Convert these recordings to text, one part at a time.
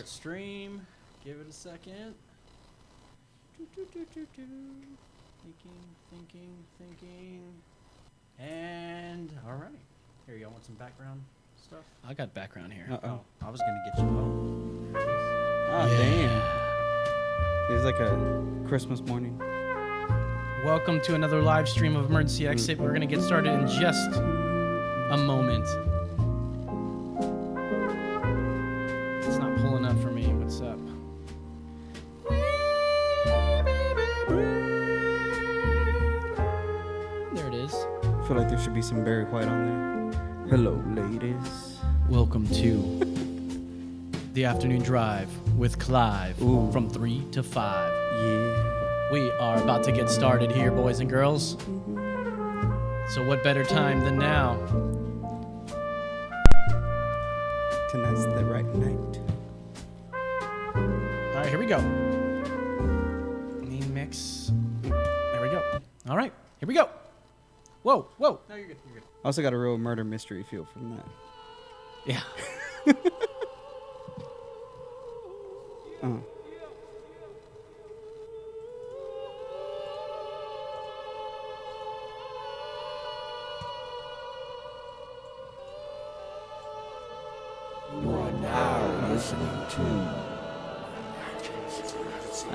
Start stream. Give it a second. Thinking. And all right. Here, y'all want some background stuff? I got background here. Oh, I was gonna get you. Oh, damn. It's like a Christmas morning. Welcome to another live stream of Emergency Exit. We're going to get started in just a moment. It's not pulling up for me. What's up? There it is. I feel like there should be some Barry White on there. Hello, ladies. Welcome to the afternoon drive with Clive from 3 to 5. Yeah. We are about to get started here, boys and girls. So what better time than now? Tonight's the right night. All right, here we go. Main mix. There we go. All right, here we go. Whoa. No, you're good. I also got a real murder mystery feel from that. Yeah.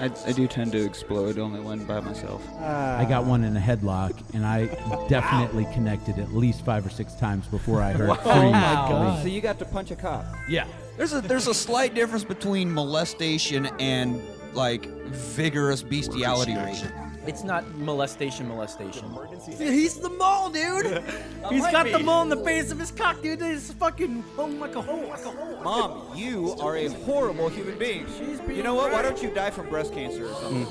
I do tend to explode only when by myself. I got one in a headlock, and I definitely connected at least 5 or 6 times before I heard. Oh my God. So you got to punch a cop. Yeah. There's a slight difference between molestation and like vigorous bestiality rate. It's not molestation. He's the mole, dude. He's got the mole in the face of his cock, dude. It's fucking like a hole. Mom, you are a horrible human being. You know what? Why don't you die from breast cancer or something?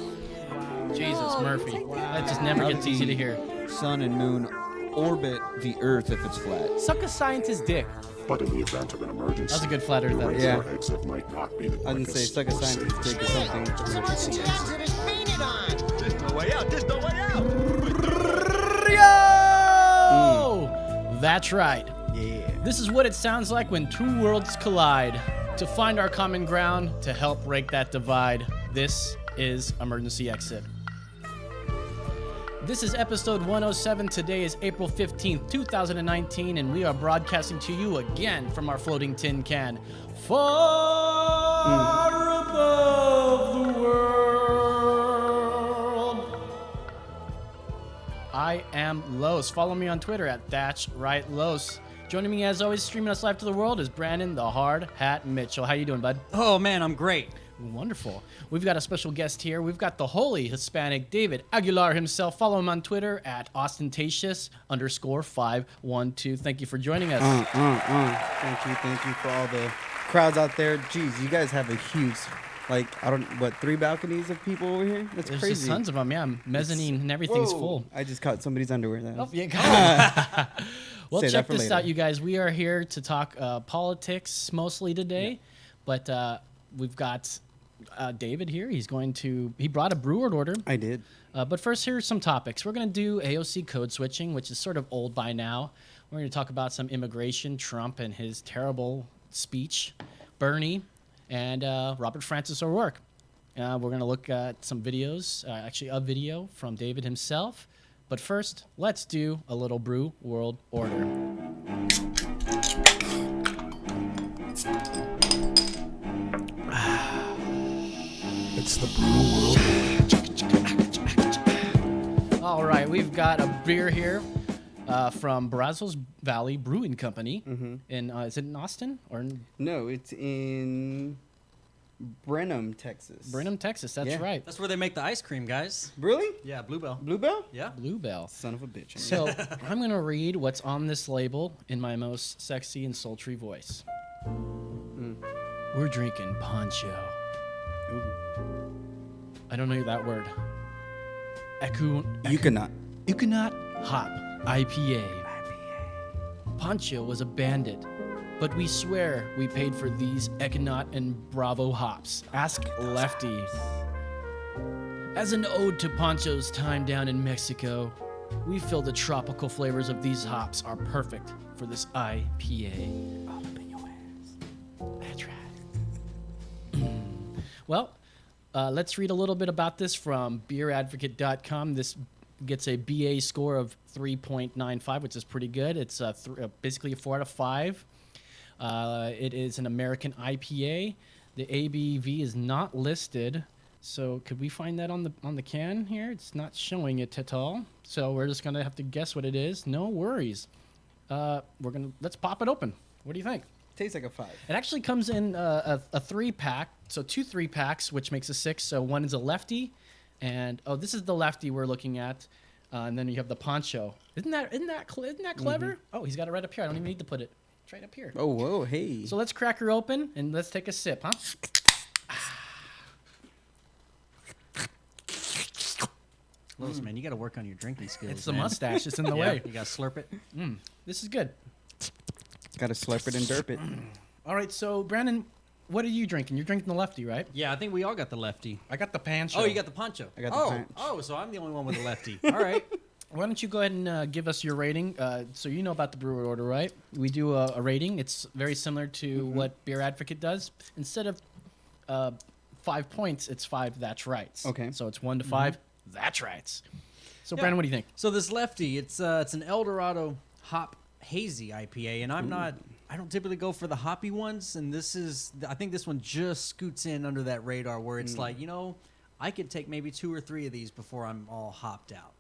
Jesus, Murphy. That just never gets easy to hear. Sun and moon orbit the Earth if it's flat. Suck a scientist's dick. But in the event of an emergency, That was a good flat earth. your Yeah. regular exit might not be the I didn't say suck a scientist dick or something. There's no way out. Yo! That's right. Yeah. This is what it sounds like when two worlds collide. To find our common ground, to help break that divide, this is Emergency Exit. This is episode 107. Today is April 15th, 2019, and we are broadcasting to you again from our floating tin can. Far above the world. I am Los. Follow me on Twitter at That's Right Los. Joining me as always, streaming us live to the world, is Brandon the Hard Hat Mitchell. How you doing, bud? Oh man, I'm great. Wonderful. We've got a special guest here. We've got the Holy Hispanic David Aguilar himself. Follow him on Twitter at ostentatious_512. Thank you for joining us. Thank you for all the crowds out there. Jeez, you guys have a huge, 3 balconies of people over here? That's There's crazy. just tons of them. Yeah, mezzanine and everything's Whoa. full. I just caught somebody's underwear. Oh, yeah. Well, Save that check for this later. out, you guys. We are here to talk politics mostly today, but we've got David here. He brought a brew order. I did. But first, here's some topics. We're going to do AOC code switching, which is sort of old by now. We're going to talk about some immigration, Trump and his terrible speech, Bernie, and Robert Francis O'Rourke. We're going to look at some videos, actually a video from David himself. But first, let's do a little brew world order. it's the brew world. All right, we've got a beer here from Brazos Valley Brewing Company. Is it in Austin or in No, it's in Brenham, Texas. Brenham, Texas? That's Yeah. right. That's where they make the ice cream, guys. Really? Yeah, Bluebell. Bluebell? Yeah. Bluebell. Son of a bitch. So I'm going to read what's on this label in my most sexy and sultry voice. We're drinking poncho. I don't know that word. You cannot. Hop IPA. Poncho was a bandit, but we swear we paid for these Econaut and Bravo hops. Ask Lefty. As an ode to Poncho's time down in Mexico, we feel the tropical flavors of these hops are perfect for this IPA. All up in your ass. That's right. Well, let's read a little bit about this from beeradvocate.com. This gets a BA score of 3.95, which is pretty good. It's basically a 4 out of 5. It is an American IPA. The ABV is not listed. So could we find that on the can here? It's not showing it at all. So we're just gonna have to guess what it is. No worries. Let's pop it open. What do you think? Tastes like a 5. It actually comes in a 3-pack, so 2 3-packs, which makes a 6. So one is a lefty, and this is the lefty we're looking at, and then you have the poncho. Isn't that clever? Oh, he's got it right up here. I don't even need to put it. It's right up here. Oh, whoa, hey. So let's crack her open and let's take a sip, huh? Los, man, you got to work on your drinking skills. It's the man. mustache. It's in the Yeah, way. you got to slurp it. This is good. Gotta slurp it and derp it. All right, so Brandon, what are you drinking? You're drinking the lefty, right? Yeah, I think we all got the lefty. I got the poncho. Oh, you got the poncho. I got the punch. Oh, so I'm the only one with a lefty. All right. Why don't you go ahead and give us your rating? So you know about the brewer order, right? We do a rating. It's very similar to what Beer Advocate does. Instead of 5 points, it's 5 that's rights. Okay. So it's 1 to 5 that's rights. So Yeah. Brandon, what do you think? So this lefty, it's an El Dorado hop hazy IPA, and I don't typically go for the hoppy ones, and I think this one just scoots in under that radar where it's like, I could take maybe 2 or 3 of these before I'm all hopped out.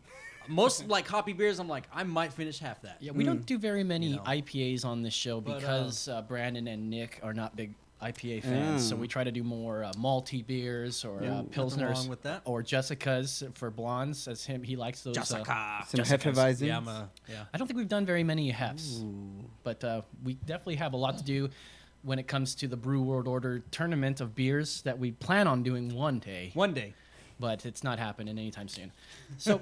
Most like hoppy beers, I'm like, I might finish half that. Yeah, we don't do very many You know. IPAs on this show But, because Brandon and Nick are not big IPA fans. So we try to do more malty beers or Nothing pilsners wrong with that. or Jessica's for blondes. As he likes those. Jessica. Some Jessica's. Hefeweizens. Yeah. I don't think we've done very many hefts, but we definitely have a lot to do when it comes to the Brew World Order tournament of beers that we plan on doing one day, One day. but it's not happening anytime soon. So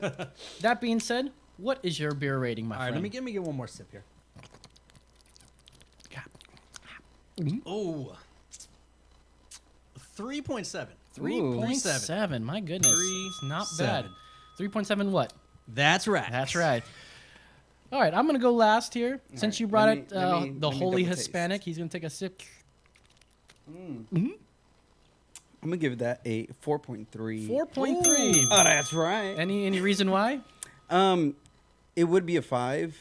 that being said, what is your beer rating, my All right, friend? let me get one more sip here. Oh, 3.7. 3.7. My goodness. It's not bad. 3.7 what? That's right. That's right. All right, I'm going to go last here. Since right, you brought let it, me- let me the Holy double taste. Hispanic, he's going to take a sip. I'm gonna give that a 4.3. 4.3. Oh, that's right. Any reason why? It would be a 5,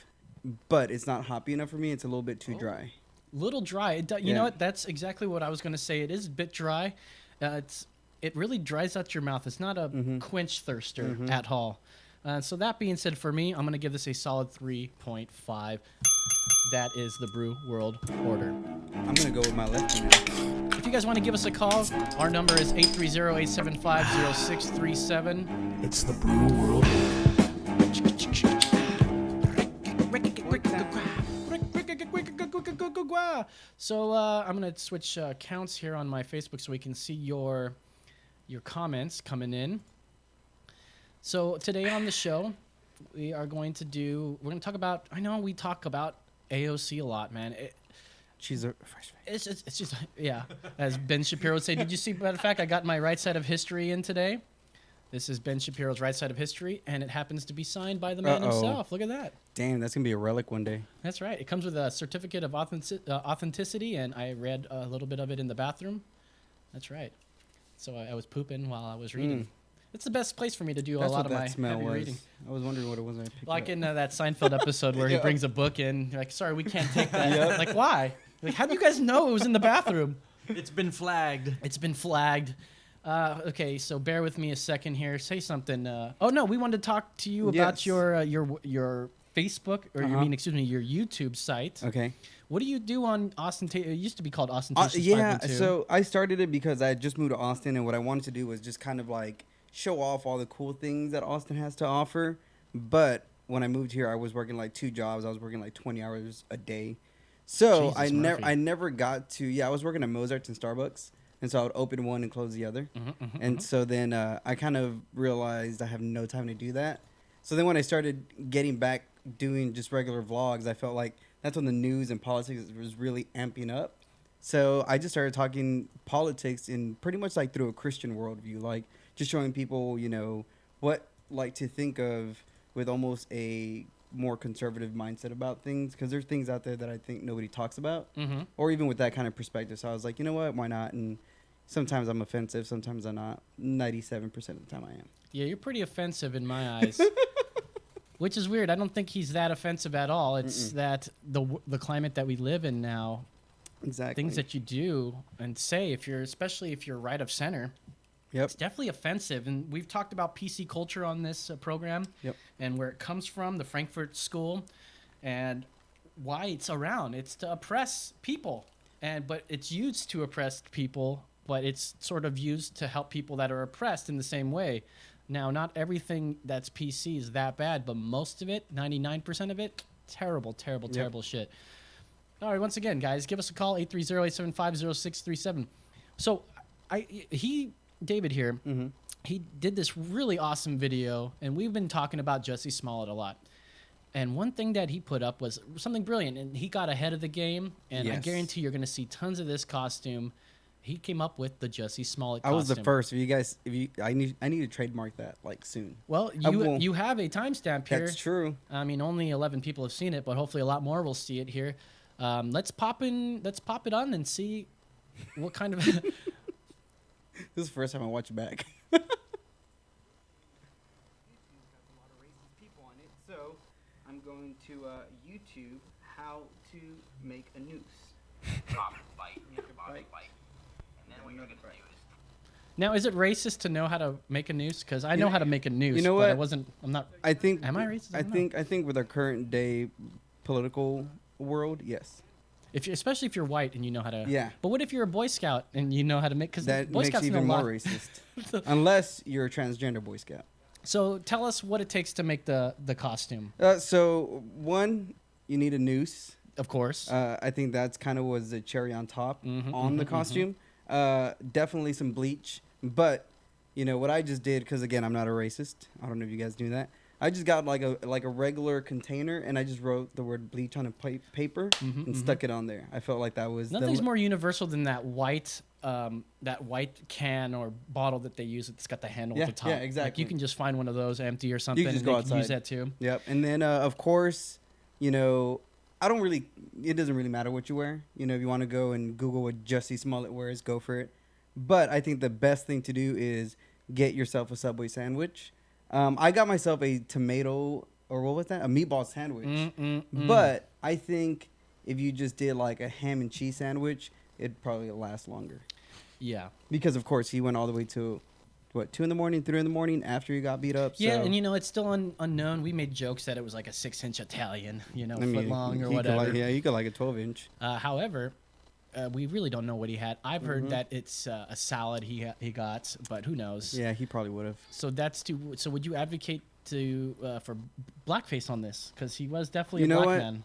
but it's not hoppy enough for me. It's a little bit too dry. Little dry. You Yeah. know what? That's exactly what I was going to say. It is a bit dry. It really dries out your mouth. It's not a quench thirster at all. So that being said, for me, I'm going to give this a solid 3.5. That is the Brew World Order. I'm gonna go with my lefty now. If you guys want to give us a call, our number is 830-875-0637. It's the Brew World. So I'm gonna switch accounts here on my Facebook so we can see your comments coming in. So today on the show, we're going to talk about. I know we talk about AOC a lot, man. She's a fresh face. It's just yeah. As Ben Shapiro would say, did you see? Matter of fact, I got my right side of history in today. This is Ben Shapiro's right side of history, and it happens to be signed by the man himself. Look at that. Damn, that's gonna be a relic one day. That's right. It comes with a certificate of authenticity, and I read a little bit of it in the bathroom. That's right. So I was pooping while I was reading. It's the best place for me to do That's a lot what of that my smell heavy was. reading. I was wondering what it was when I picked Like it up. in that Seinfeld episode where he Yeah. brings a book in. You're like, sorry, we can't take that. Like, why? Like, how do you guys know it was in the bathroom? It's been flagged. It's been flagged. Okay, so bear with me a second here. Say something. Oh no, we wanted to talk to you about Yes. your Facebook or your YouTube site. Okay. What do you do on Austin? It used to be called Ostentatious Yeah, 512. so I started it because I had just moved to Austin, and what I wanted to do was just kind of like show off all the cool things that Austin has to offer. But when I moved here, I was working like 2 jobs. I was working like 20 hours a day. So Jesus, Murphy. I never got to. Yeah, I was working at Mozart's and Starbucks, and so I would open one and close the other. And so then I kind of realized I have no time to do that. So then when I started getting back doing just regular vlogs, I felt like that's when the news and politics was really amping up. So I just started talking politics in pretty much like through a Christian worldview, like just showing people, you know, what like to think of with almost a more conservative mindset about things, because there's things out there that I think nobody talks about, or even with that kind of perspective. So I was like, you know what, why not? And Sometimes I'm offensive, sometimes I'm not. 97% of the time I am. Yeah, you're pretty offensive in my eyes. Which is weird. I don't think he's that offensive at all. It's that the climate that we live in now, Exactly. things that you do and say, especially if you're right of center, Yep. it's definitely offensive. And we've talked about PC culture on this program, Yep. and where it comes from, the Frankfurt School, and why it's around. It's to oppress people, but it's used to oppress people, but it's sort of used to help people that are oppressed in the same way. Now, not everything that's PC is that bad, but most of it, 99% of it, terrible, terrible, terrible shit. All right, once again, guys, give us a call, 830-875-0637. So, David here, he did this really awesome video, and we've been talking about Jesse Smollett a lot. And one thing that he put up was something brilliant, and he got ahead of the game, and I Yes. guarantee you're going to see tons of this costume. He came up with the Jesse Smollett I costume. was the first. If you guys, I need to trademark that like soon. Well, won't. you have a timestamp here. That's true. I mean, only 11 people have seen it, but hopefully a lot more will see it here. Let's pop it on and see what kind of. This is the first time I watch it back. People on it, so I'm going to YouTube how to make a noose. Now, is it racist to know how to make a noose? Because I know how to make a noose. You know but what? I'm not. I think. Am I racist? I don't know. I think with our current day political world, yes. Especially if you're white and you know how to. Yeah. But what if you're a Boy Scout and you know how to make? Because That Boy makes Scouts you know even a more lot. racist. Unless you're a transgender Boy Scout. So tell us what it takes to make the costume. So one, you need a noose. Of course. I think that's kind of was the cherry on top on the costume. Definitely some bleach, but you know what I just did, because again I'm not a racist. I don't know if you guys knew that. I just got like a regular container and I just wrote the word bleach on a paper and stuck it on there. I felt like that was Nothing's more universal than that white can or bottle that they use. It's got the handle at the top. Yeah, Like exactly. you can just find one of those empty or something. just and go they can use outside. that too. Yep. And then of course, you know, it doesn't really matter what you wear. You know, if you want to go and Google what Jesse Smollett wears, go for it. But I think the best thing to do is get yourself a Subway sandwich. I got myself a tomato, or what was that? A meatball sandwich. But I think if you just did like a ham and cheese sandwich, it'd probably last longer. Yeah. Because of course he went all the way to, what, 2 in the morning, 3 in the morning after he got beat up. Yeah, so. and you know, it's still unknown. We made jokes that it was like a 6-inch Italian, you know, I mean, foot long or he could whatever. you could like a 12-inch. However, we really don't know what he had. I've heard that it's a salad he got, but who knows? Yeah, he probably would have. So so would you advocate for blackface on this? Because he was definitely You a know black what? man,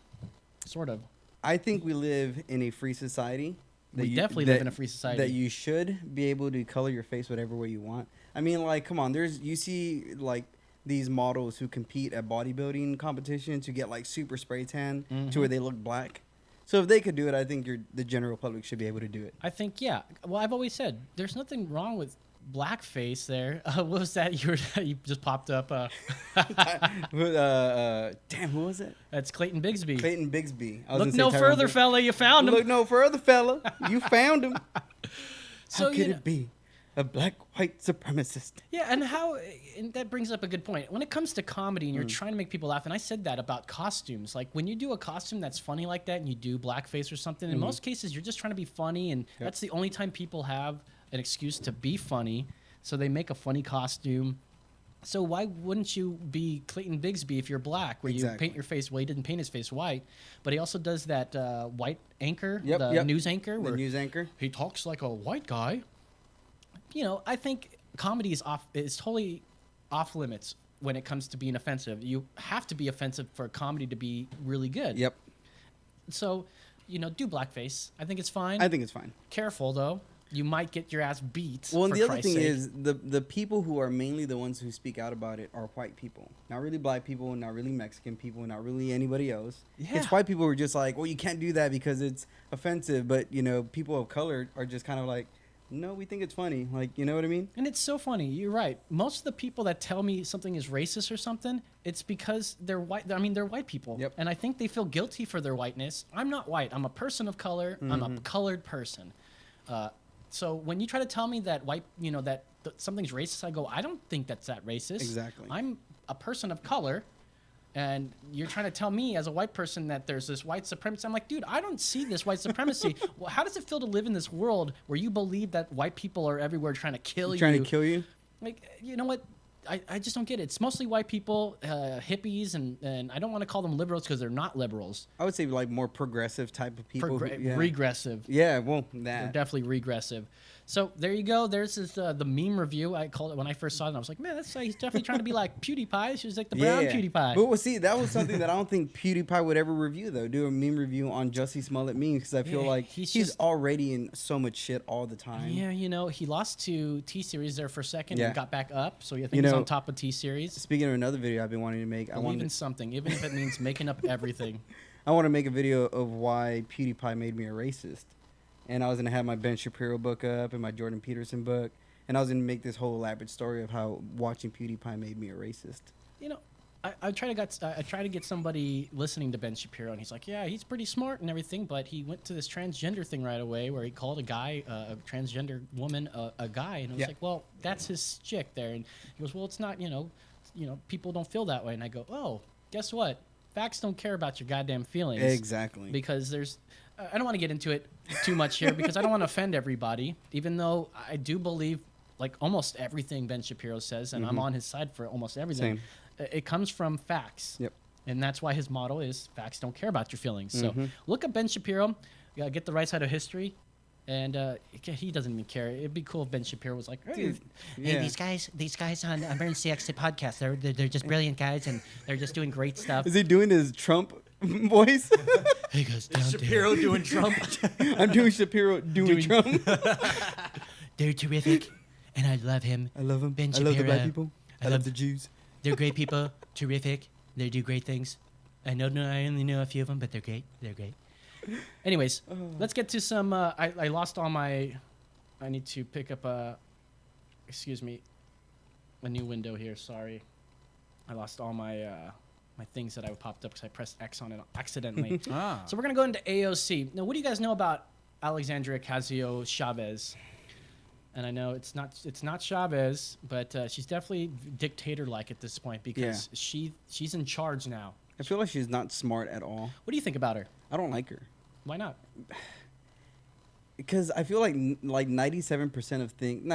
sort of. I think we live in a free society. We definitely live in a free society. That you should be able to color your face whatever way you want. I mean, like, come on. You see, like, these models who compete at bodybuilding competitions who get, like, super spray tan to where they look black. So if they could do it, I think the general public should be able to do it. I think, yeah. Well, I've always said there's nothing wrong with blackface there. What was that? You just popped up. Damn, who was it? That's Clayton Bigsby. Clayton Bigsby. I was Look gonna say no Tyrone further, Bigsby. fella. You found him. Look no further, fella. You found him. So, How you could know- it be? A black white supremacist. Yeah, and that brings up a good point. When it comes to comedy and you're trying to make people laugh, and I said that about costumes, like when you do a costume that's funny like that and you do blackface or something, in most cases you're just trying to be funny, and that's the only time people have an excuse to be funny, so they make a funny costume. So why wouldn't you be Clayton Bigsby if you're black, where you paint your face? Well, he didn't paint his face white, but he also does that white anchor, news anchor, The where news anchor. he talks like a white guy. You know, I think comedy is totally off limits when it comes to being offensive. You have to be offensive for comedy to be really good. Yep. So, you know, do blackface. I think it's fine. I think it's fine. Careful though. You might get your ass beat. Well, and for the other Christ's thing sake. is the people who are mainly the ones who speak out about it are white people. Not really black people, not really Mexican people, not really anybody else. Yeah. It's white people who are just like, well, you can't do that because it's offensive. But, you know, people of color are just kind of like, no, we think it's funny. Like, you know what I mean? And it's so funny. You're right. Most of the people that tell me something is racist or something, it's because they're white. I mean, they're white people. Yep. And I think they feel guilty for their whiteness. I'm not white. I'm a person of color. I'm a colored person. So when you try to tell me that something's racist, I go, I don't think that's that racist. Exactly. I'm a person of color, and you're trying to tell me as a white person that there's this white supremacy. I'm like, dude, I don't see this white supremacy. Well, how does it feel to live in this world where you believe that white people are everywhere trying to kill you? Trying to kill you? Like, you know what? I just don't get it. It's mostly white people, hippies, and I don't want to call them liberals because they're not liberals. I would say like more progressive type of people. Regressive. Yeah, well, They're that. definitely regressive. So there you go. There's this, the meme review. I called it when I first saw it. And I was like, man, he's definitely trying to be like PewDiePie. She was like the brown PewDiePie. But well, see, that was something that I don't think PewDiePie would ever review, though. Do a meme review on Jussie Smollett memes, because I feel like he's already in so much shit all the time. Yeah, he lost to T-Series there for a second Yeah. and got back up. So I think he's on top of T-Series. Speaking of another video I've been wanting to make, Believe in something, even if it means making up everything. I want to make a video of why PewDiePie made me a racist. And I was going to have my Ben Shapiro book up and my Jordan Peterson book. And I was going to make this whole elaborate story of how watching PewDiePie made me a racist. I try to get somebody listening to Ben Shapiro, and he's like, yeah, he's pretty smart and everything, but he went to this transgender thing right away where he called a guy, a transgender woman, a guy, and I was like, well, that's his shtick there. And he goes, well, it's not, people don't feel that way. And I go, oh, guess what? Facts don't care about your goddamn feelings. Exactly. Because I don't want to get into it too much here because I don't want to offend everybody, even though I do believe like almost everything Ben Shapiro says, and I'm on his side for almost everything. Same. It comes from facts. Yep. And that's why his motto is facts don't care about your feelings. So look up Ben Shapiro, get the right side of history. And he doesn't even care. It'd be cool if Ben Shapiro was like, hey, these guys on Emergency Exit Podcast, they're just brilliant guys, and they're just doing great stuff. Is he doing his Trump voice? Hey guys, Shapiro doing Trump. I'm doing Shapiro doing Trump. they're terrific, and I love him. I love him. Ben I love the black Shapiro. people. I love the Jews. They're great people, terrific. They do great things. I only know a few of them, but they're great. They're great. Anyways, let's get to some. I lost all my. I need to pick up a new window here. Sorry, I lost all my my things that I popped up because I pressed X on it accidentally. So we're gonna go into AOC. Now, what do you guys know about Alexandria Ocasio-Chavez? And I know it's not Chavez, but she's definitely dictator-like at this point because she's in charge now. I feel like she's not smart at all. What do you think about her? I don't like her. Why not? Because I feel like 97% of things,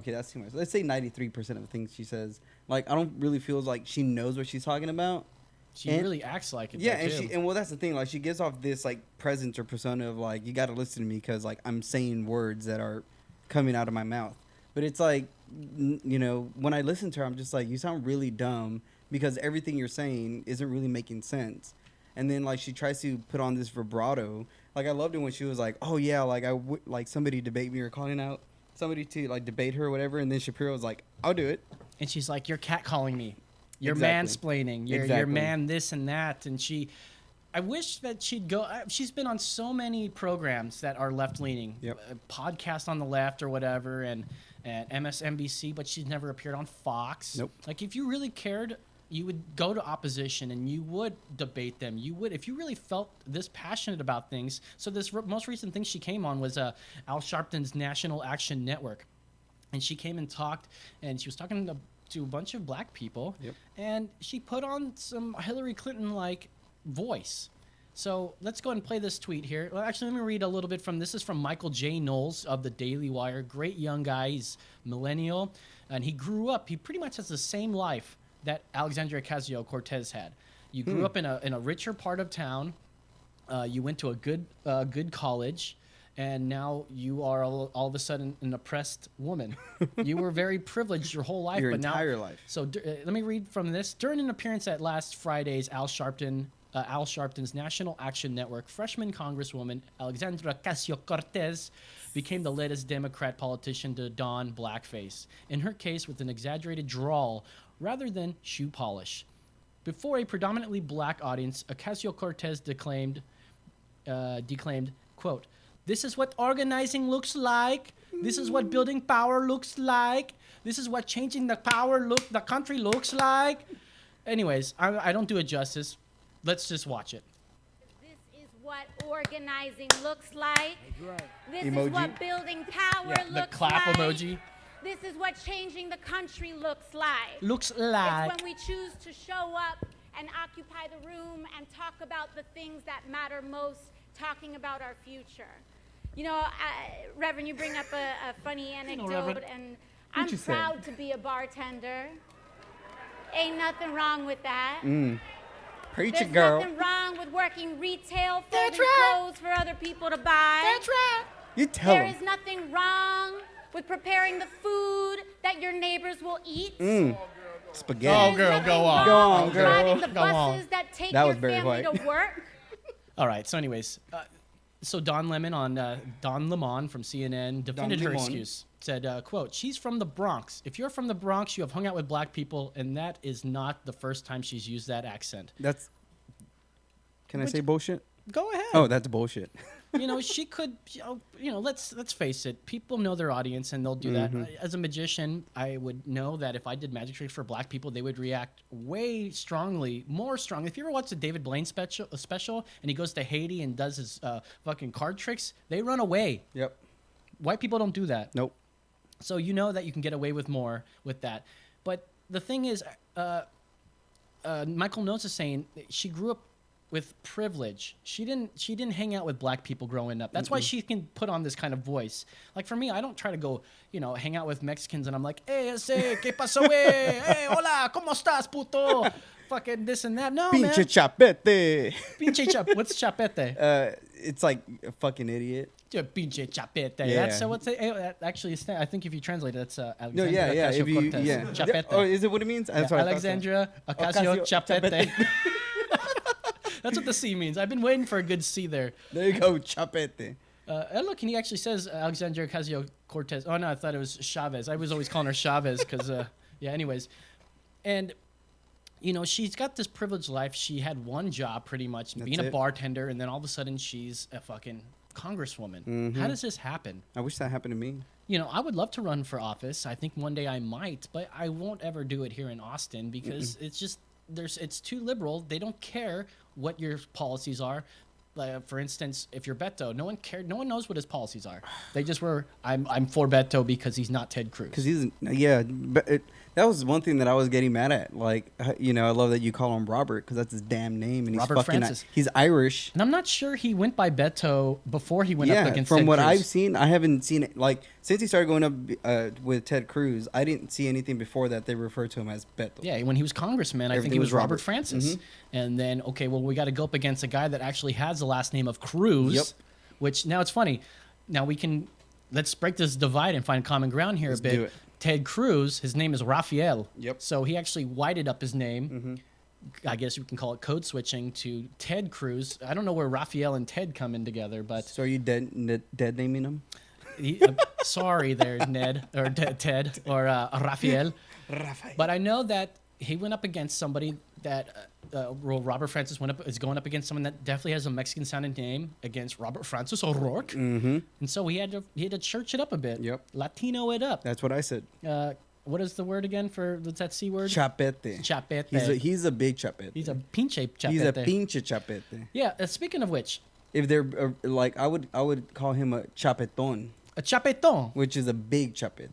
that's too much. Let's say 93% of things she says. Like, I don't really feel like she knows what she's talking about. She really acts like it. Yeah, though, and well, that's the thing. Like, she gives off this like presence or persona of like, you got to listen to me because like I'm saying words that are coming out of my mouth. But it's like, when I listen to her, I'm just like, you sound really dumb because everything you're saying isn't really making sense. And then like she tries to put on this vibrato. Like, I loved it when she was like, oh yeah, like I would like somebody debate me or calling out somebody to like debate her or whatever. And then Shapiro was like, I'll do it. And she's like, you're catcalling me. You're Exactly. mansplaining. You're man this and that. And I wish that she'd go. She's been on so many programs that are left-leaning. Yep. Podcast on the left or whatever and MSNBC, but she's never appeared on Fox. Nope. Like, if you really cared, you would go to opposition and you would debate them. You would, if you really felt this passionate about things. So this most recent thing she came on was Al Sharpton's National Action Network. And she came and talked, and she was talking to a bunch of black people. Yep. And she put on some Hillary Clinton-like voice. So let's go ahead and play this tweet here. Well, actually, let me read a little bit from this. Is from Michael J. Knowles of the Daily Wire. Great young guy. He's millennial, and he grew up. He pretty much has the same life that Alexandria Ocasio-Cortez had. You grew up in a richer part of town. You went to a good college, and now you are all of a sudden an oppressed woman. You were very privileged your whole life, Your but entire now, life. So let me read from this. During an appearance at last Friday's Al Sharpton's National Action Network, freshman Congresswoman Alexandria Ocasio-Cortez became the latest Democrat politician to don blackface, in her case with an exaggerated drawl rather than shoe polish. Before a predominantly black audience, Ocasio-Cortez declaimed, quote, "This is what organizing looks like. This is what building power looks like. This is what changing the country looks like." Anyways, I don't do it justice. Let's just watch it. This is what organizing looks like. This Emoji. is what building power Yeah, looks the clap like. emoji. This is what changing the country looks like. Looks It's like. when we choose to show up and occupy the room and talk about the things that matter most, talking about our future. You know, Reverend, you bring up a funny anecdote, Reverend. and I'm you say? proud to be a bartender. Ain't nothing wrong with that. Preach There's it, girl. nothing wrong with working retail, That's folding right. clothes for other people to buy. That's right. You tell There him. is nothing wrong with preparing the food that your neighbors will eat. Spaghetti. Oh, There's girl, nothing go on. Go wrong on, with girl. driving the Go on. buses that take That your was Barry family White. to work. All right. So, anyways, so Don Lemon from CNN defended her Lemon. excuse. Said, "quote: She's from the Bronx. If you're from the Bronx, you have hung out with black people, and that is not the first time she's used that accent." That's. Can I Which- say bullshit? Go ahead. Oh, that's bullshit. You know, she could. You know, let's face it. People know their audience, and they'll do that. As a magician, I would know that if I did magic tricks for black people, they would react way strongly, more strong. If you ever watch the David Blaine special, and he goes to Haiti and does his fucking card tricks, they run away. Yep. White people don't do that. Nope. So you know that you can get away with more with that. But the thing is, Michael Notes is saying that she grew up with privilege. She didn't hang out with black people growing up. That's why she can put on this kind of voice. Like for me, I don't try to go, hang out with Mexicans and I'm like, hey, ese, ¿qué pasó, güey? Hey, hola, ¿cómo estás, puto? Fucking this and that. No, man. Pinche chapete. Pinche chap. What's chapete? It's like a fucking idiot. Pinche chapete. Yeah. That's what's it? Actually, I think if you translate it, that's No, Alexandria yeah. If you, Ocasio-Cortez. yeah. Chapete. Oh, is it what it means? That's what I thought so. Alexandria Ocasio Chapete. That's what the C means. I've been waiting for a good C there. There you go, chapete. And look, and he actually says Alexandria Ocasio-Cortez. Oh, no, I thought it was Chavez. I was always calling her Chavez because, yeah, anyways. And, she's got this privileged life. She had one job pretty much, being a it. bartender, and then all of a sudden she's a fucking congresswoman. How does this happen? I wish that happened to me. I would love to run for office. I think one day I might, but I won't ever do it here in Austin because it's just it's too liberal. They don't care what your policies are. Like, for instance, if you're Beto, no one cared. No one knows what his policies are. They just were. I'm for Beto because he's not Ted Cruz. Because that was one thing that I was getting mad at. Like, I love that you call him Robert because that's his damn name, and Robert he's fucking. Francis. He's Irish. And I'm not sure he went by Beto before he went up Yeah, against from Ted what Cruz. I've seen, I haven't seen it. Like since he started going up with Ted Cruz, I didn't see anything before that they referred to him as Beto. Yeah, when he was congressman, I think Everything he was was Robert Robert. Francis. And then, okay, well, we got to go up against a guy that actually has the last name of Cruz, Yep. which now it's funny. Now let's break this divide and find common ground here Let's a bit. do it. Ted Cruz, his name is Rafael. Yep. So he actually whited up his name. I guess you can call it code switching to Ted Cruz. I don't know where Rafael and Ted come in together, but So are you dead naming him? sorry there, Ned or Ted or Rafael. But I know that he went up against somebody that Robert Francis is going up against someone that definitely has a Mexican sounding name against Robert Francis O'Rourke. And so he had to church it up a bit. Yep. Latino it up. That's what I said. What is the word again for that C word? Chapete. Chapete. He's a big chapete. He's a pinche chapete. He's a pinche chapete. Yeah. Speaking of which, If they're I would call him a chapeton, a chapeton. which is a big chapete.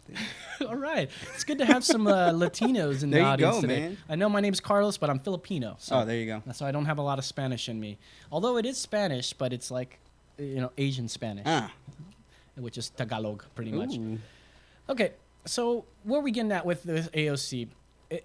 All right. It's good to have some Latinos in the There you audience go, today. man. I know my name's Carlos, but I'm Filipino. So Oh, there you go. So I don't have a lot of Spanish in me. Although it is Spanish, but it's like, Asian Spanish, which is Tagalog pretty much. Ooh. Okay. So what are we getting at with the AOC?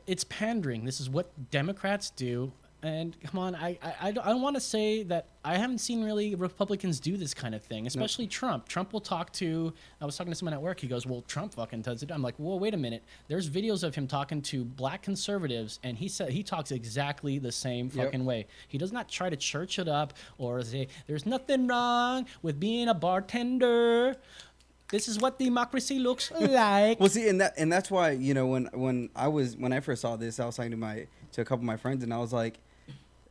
It's pandering. This is what Democrats do. And come on, I don't want to say that I haven't seen really Republicans do this kind of thing, especially Trump. Trump will talk to, I was talking to someone at work, he goes, well, Trump fucking does it. I'm like, whoa, wait a minute. There's videos of him talking to black conservatives, and he talks exactly the same fucking way. He does not try to church it up or say, there's nothing wrong with being a bartender. This is what democracy looks like. Well, see, and that's why when I first saw this, I was talking to a couple of my friends, and I was like,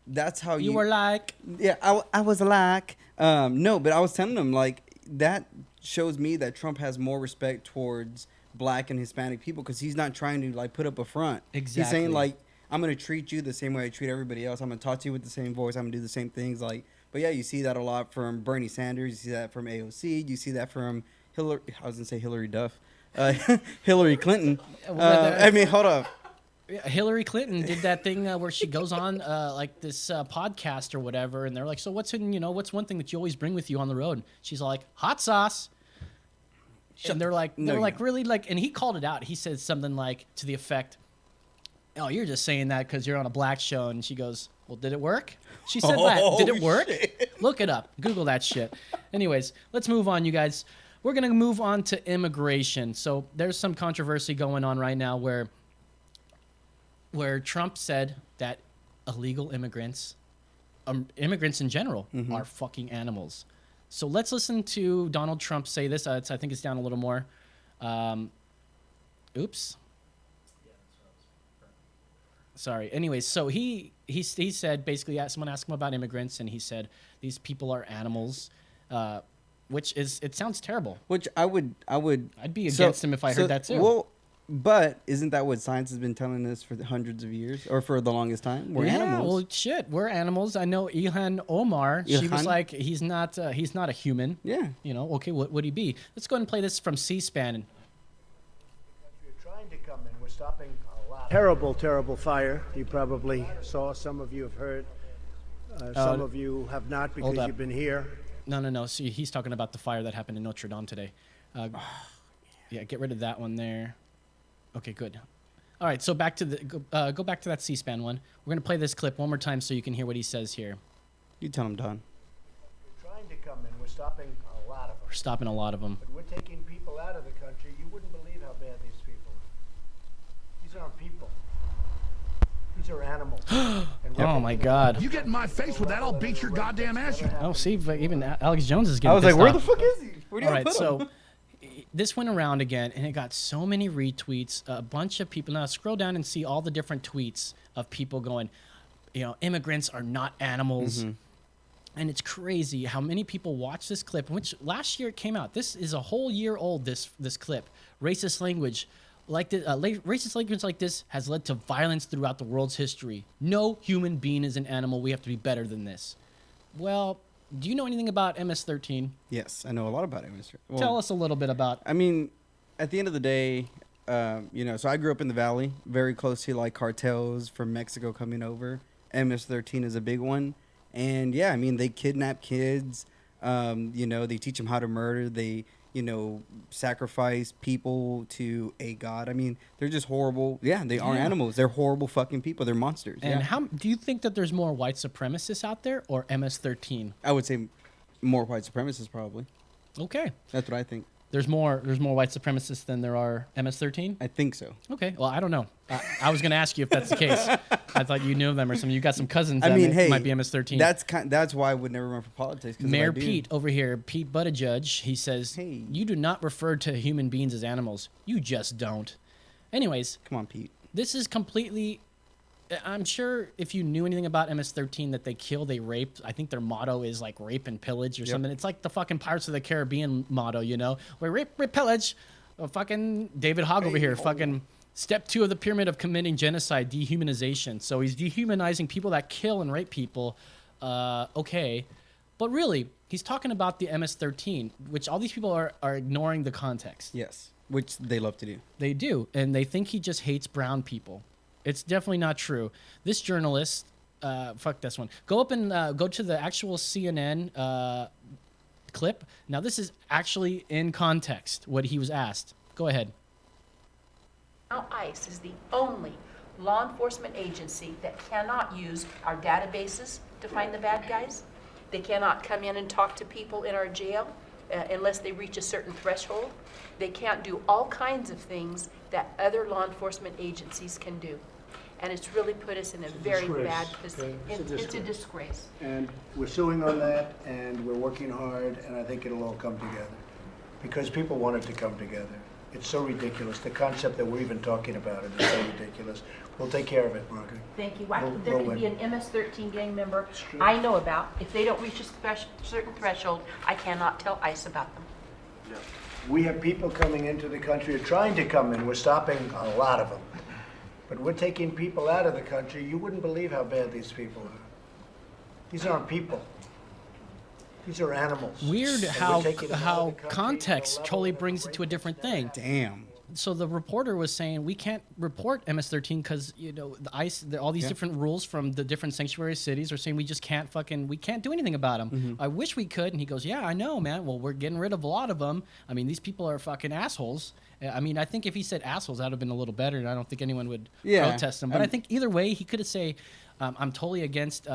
that's how You were like, yeah, I was like, no, but I was telling them like that shows me that Trump has more respect towards black and Hispanic people because he's not trying to like put up a front. Exactly. He's saying like, I'm gonna treat you the same way I treat everybody else. I'm gonna talk to you with the same voice. I'm gonna do the same things. Like, But yeah, you see that a lot from Bernie Sanders. You see that from AOC. You see that from Hillary. I was gonna say Hillary Duff, Hillary Clinton. I mean, hold up. Yeah, Hillary Clinton did that thing where she goes on like this podcast or whatever, and they're like, "So what's one thing that you always bring with you on the road?" She's like, "Hot sauce." And they're like, really like, and he called it out. He said something like to the effect, "Oh, you're just saying that because you're on a black show." And she goes, "Well, did it work?" She said that. Did it work? Look it up. Google that shit. Anyways, let's move on, you guys. We're gonna move on to immigration. So there's some controversy going on right now where Trump said that illegal immigrants, immigrants in general, are fucking animals. So let's listen to Donald Trump say this. I think it's down a little more. Oops. Sorry. Anyways, so he said basically, someone asked him about immigrants, and he said these people are animals, which it sounds terrible. Which I'd be against him if I heard that too. Well, but isn't that what science has been telling us for hundreds of years, or for the longest time? We're animals. Well, shit, we're animals. I know Ilhan Omar. She was like, he's not a human. Yeah. You know, okay, what would he be? Let's go ahead and play this from C-SPAN. We're trying to come in. We're stopping a lot. Terrible fire. You probably saw. Some of you have heard. Some of you have not because you've been here. No. See, he's talking about the fire that happened in Notre Dame today. Yeah, get rid of that one there. Okay, good. All right, so back to go back to that C-SPAN one. We're gonna play this clip one more time so you can hear what he says here. You tell him, Don. We're trying to come in. We're stopping a lot of them. We're stopping a lot of them. But we're taking people out of the country. You wouldn't believe how bad these people are. These aren't people. These are animals. Oh my God! You get in my face with that, I'll beat your goddamn ass. Oh, see, even Alex Jones is getting. I was like, pissed where off. the fuck is he? Where do you All right, put him? so this went around again, and it got so many retweets. A bunch of people. Now scroll down and see all the different tweets of people going, immigrants are not animals. And it's crazy how many people watch this clip, which last year it came out. This is a whole year old, this clip. Racist language like this, racist language like this has led to violence throughout the world's history. No human being is an animal. We have to be better than this. Well, do you know anything about MS-13? Yes, I know a lot about it. Well, Tell us a little bit about. I mean, at the end of the day, so I grew up in the Valley, very close to like cartels from Mexico coming over. MS-13 is a big one. And yeah, I mean, they kidnap kids. They teach them how to murder. They, sacrifice people to a god. I mean, they're just horrible. Yeah, they are animals. They're horrible fucking people. They're monsters. And how do you think that there's more white supremacists out there or MS-13? I would say more white supremacists probably. Okay. That's what I think. There's more white supremacists than there are MS-13? I think so. Okay. Well, I don't know. I was going to ask you if that's the case. I thought you knew them or something. You got some cousins that might be MS-13. That's why I would never run for politics. Mayor Pete over here, Pete Buttigieg, he says, Hey. You do not refer to human beings as animals. You just don't. Anyways. Come on, Pete. This is completely... I'm sure if you knew anything about MS-13 that they kill, they rape. I think their motto is like rape and pillage or something. It's like the fucking Pirates of the Caribbean motto, where rape, pillage. Fucking David Hogg over here, fucking step 2 of the pyramid of committing genocide, dehumanization. So he's dehumanizing people that kill and rape people. Okay. But really, he's talking about the MS-13, which all these people are ignoring the context. Yes, which they love to do. They do, and they think he just hates brown people. It's definitely not true. This journalist, fuck this one. Go up and go to the actual CNN clip. Now, this is actually in context, what he was asked. Go ahead. Now, ICE is the only law enforcement agency that cannot use our databases to find the bad guys. They cannot come in and talk to people in our jail unless they reach a certain threshold. They can't do all kinds of things that other law enforcement agencies can do. And it's really put us in a very bad position. It's a disgrace. And we're suing on that, and we're working hard, and I think it'll all come together. Because people want it to come together. It's so ridiculous. The concept that we're even talking about it is so ridiculous. We'll take care of it, Margaret. Thank you. We'll There could win. be an MS-13 gang member I know about. If they don't reach a certain threshold, I cannot tell ICE about them. No. We have people coming into the country, or trying to come in. We're stopping a lot of them. But we're taking people out of the country. You wouldn't believe how bad these people are. These aren't people. These are animals. Weird And how we're taking them out of how the country to context a level totally that brings it to a different thing. Damn. So the reporter was saying we can't report MS-13 because the ICE, all these different rules from the different sanctuary cities are saying we just can't we can't do anything about them. I wish we could. And he goes, yeah, I know, man. Well, we're getting rid of a lot of them. I mean, these people are fucking assholes. I mean, I think if he said assholes, that would have been a little better, and I don't think anyone would protest him. But I think either way, he could have said, I'm totally against.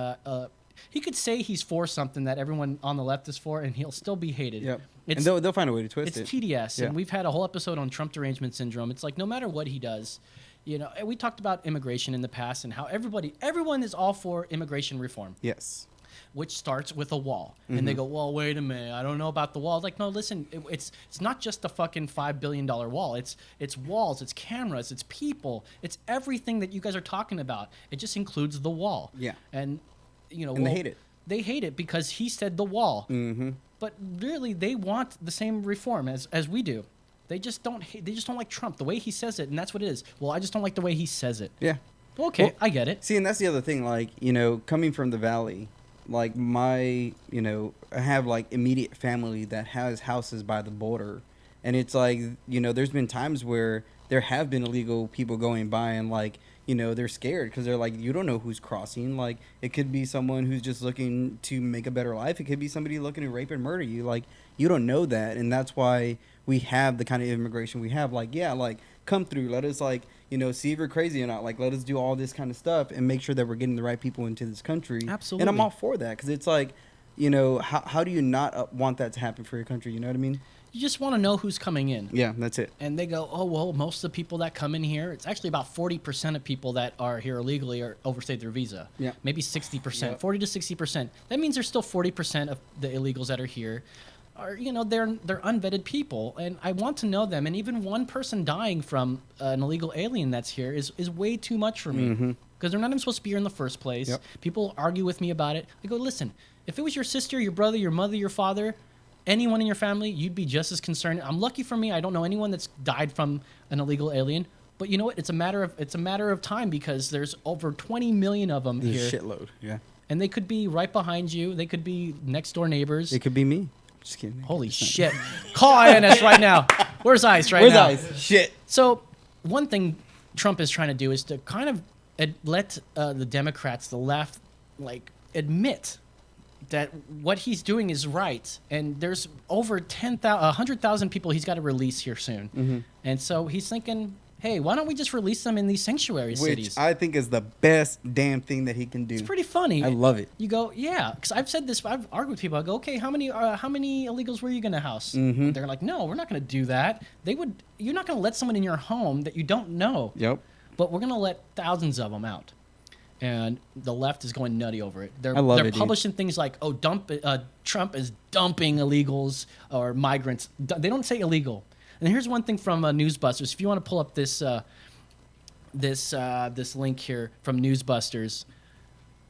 He could say he's for something that everyone on the left is for, and he'll still be hated. Yep. And they'll find a way to twist it. It's TDS, and we've had a whole episode on Trump derangement syndrome. It's like no matter what he does, and we talked about immigration in the past and how everyone is all for immigration reform. Yes. Which starts with a wall. And they go, well, wait a minute, I don't know about the wall. Like, no, listen, it's not just a fucking $5 billion wall. It's walls, it's cameras, it's people, it's everything that you guys are talking about. It just includes the wall. Yeah. And, and they hate it. They hate it because he said the wall. Mm-hmm. But really, they want the same reform as we do. They just don't like Trump, the way he says it, and that's what it is. Well, I just don't like the way he says it. Yeah. Okay, Well, I get it. See, and that's the other thing, like, coming from the Valley, like I have like immediate family that has houses by the border. And it's like, there's been times where there have been illegal people going by and like, they're scared because they're like, you don't know who's crossing. Like, it could be someone who's just looking to make a better life. It could be somebody looking to rape and murder you. Like, you don't know that. And that's why we have the kind of immigration we have. Like, yeah, like, come through. Let us, like, see if you're crazy or not. Like, let us do all this kind of stuff and make sure that we're getting the right people into this country. Absolutely. And I'm all for that because it's like, how do you not want that to happen for your country? You know what I mean? You just want to know who's coming in. Yeah, that's it. And they go, oh, well, most of the people that come in here, it's actually about 40% of people that are here illegally or overstayed their visa. Yeah. Maybe 60%, Yeah. 40 to 60%. That means there's still 40% of the illegals that are here are, they're unvetted people. And I want to know them. And even one person dying from an illegal alien that's here is way too much for me. Because they're not even supposed to be here in the first place. Yep. People argue with me about it. I go, listen, if it was your sister, your brother, your mother, your father, anyone in your family, you'd be just as concerned. I'm lucky for me, I don't know anyone that's died from an illegal alien. But you know what? It's a matter of time because there's over 20 million of them here. Shitload, yeah. And they could be right behind you. They could be next door neighbors. It could be me. Just kidding. Holy shit! Call INS right now. Where's ICE right now? Where's ICE? Shit. So one thing Trump is trying to do is to kind of let the Democrats, the left, like admit that what he's doing is right. And there's over 100,000 people he's got to release here soon. And so he's thinking, hey, why don't we just release them in these sanctuary cities? Which I think is the best damn thing that he can do. It's pretty funny. I love it. You go, yeah, because I've said this. I've argued with people. I go, okay, how many illegals were you going to house? They're like, no, we're not going to do that. You're not going to let someone in your home that you don't know. Yep. But we're going to let thousands of them out. And the left is going nutty over it. They're publishing things like, oh, Trump is dumping illegals or migrants. They don't say illegal. And here's one thing from Newsbusters. If you want to pull up this this link here from Newsbusters,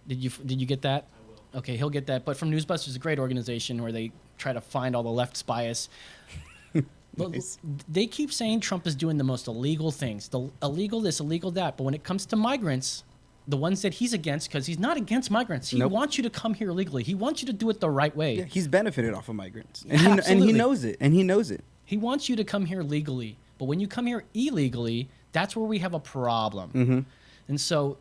did you get that? I will. Okay, he'll get that. But from Newsbusters, is a great organization where they try to find all the left's bias. Nice. They keep saying Trump is doing the most illegal things, the illegal this, illegal that. But when it comes to migrants, the ones that he's against, because he's not against migrants. He wants you to come here illegally. He wants you to do it the right way. Yeah, he's benefited off of migrants, and he knows it. And he knows it. He wants you to come here legally, but when you come here illegally, that's where we have a problem. And so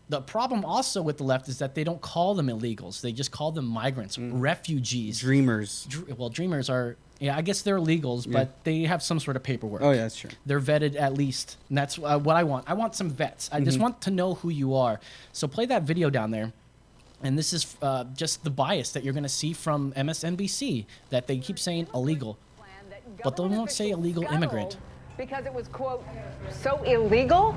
the problem also with the left is that they don't call them illegals. They just call them migrants, refugees. Dreamers. Dreamers are, I guess they're illegals, but they have some sort of paperwork. Oh, yeah, that's true. They're vetted at least. And that's what I want. I want some vets. I just want to know who you are. So play that video down there. And this is just the bias that you're going to see from MSNBC, that they keep saying illegal. But they won't say illegal immigrant. Because it was, quote, so illegal,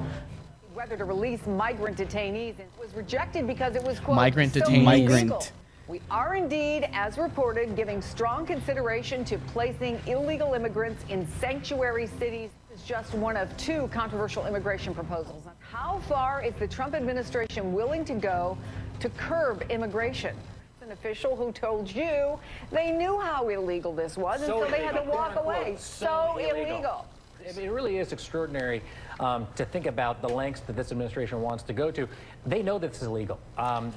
whether to release migrant detainees. It was rejected because it was, quote, migrant so detainees. illegal. We are indeed, as reported, giving strong consideration to placing illegal immigrants in sanctuary cities. It's just one of two controversial immigration proposals. How far is the Trump administration willing to go to curb immigration? An official who told you they knew how illegal this was, and so they had to walk away. So illegal. It really is extraordinary to think about the lengths that this administration wants to go to. They know that this is illegal.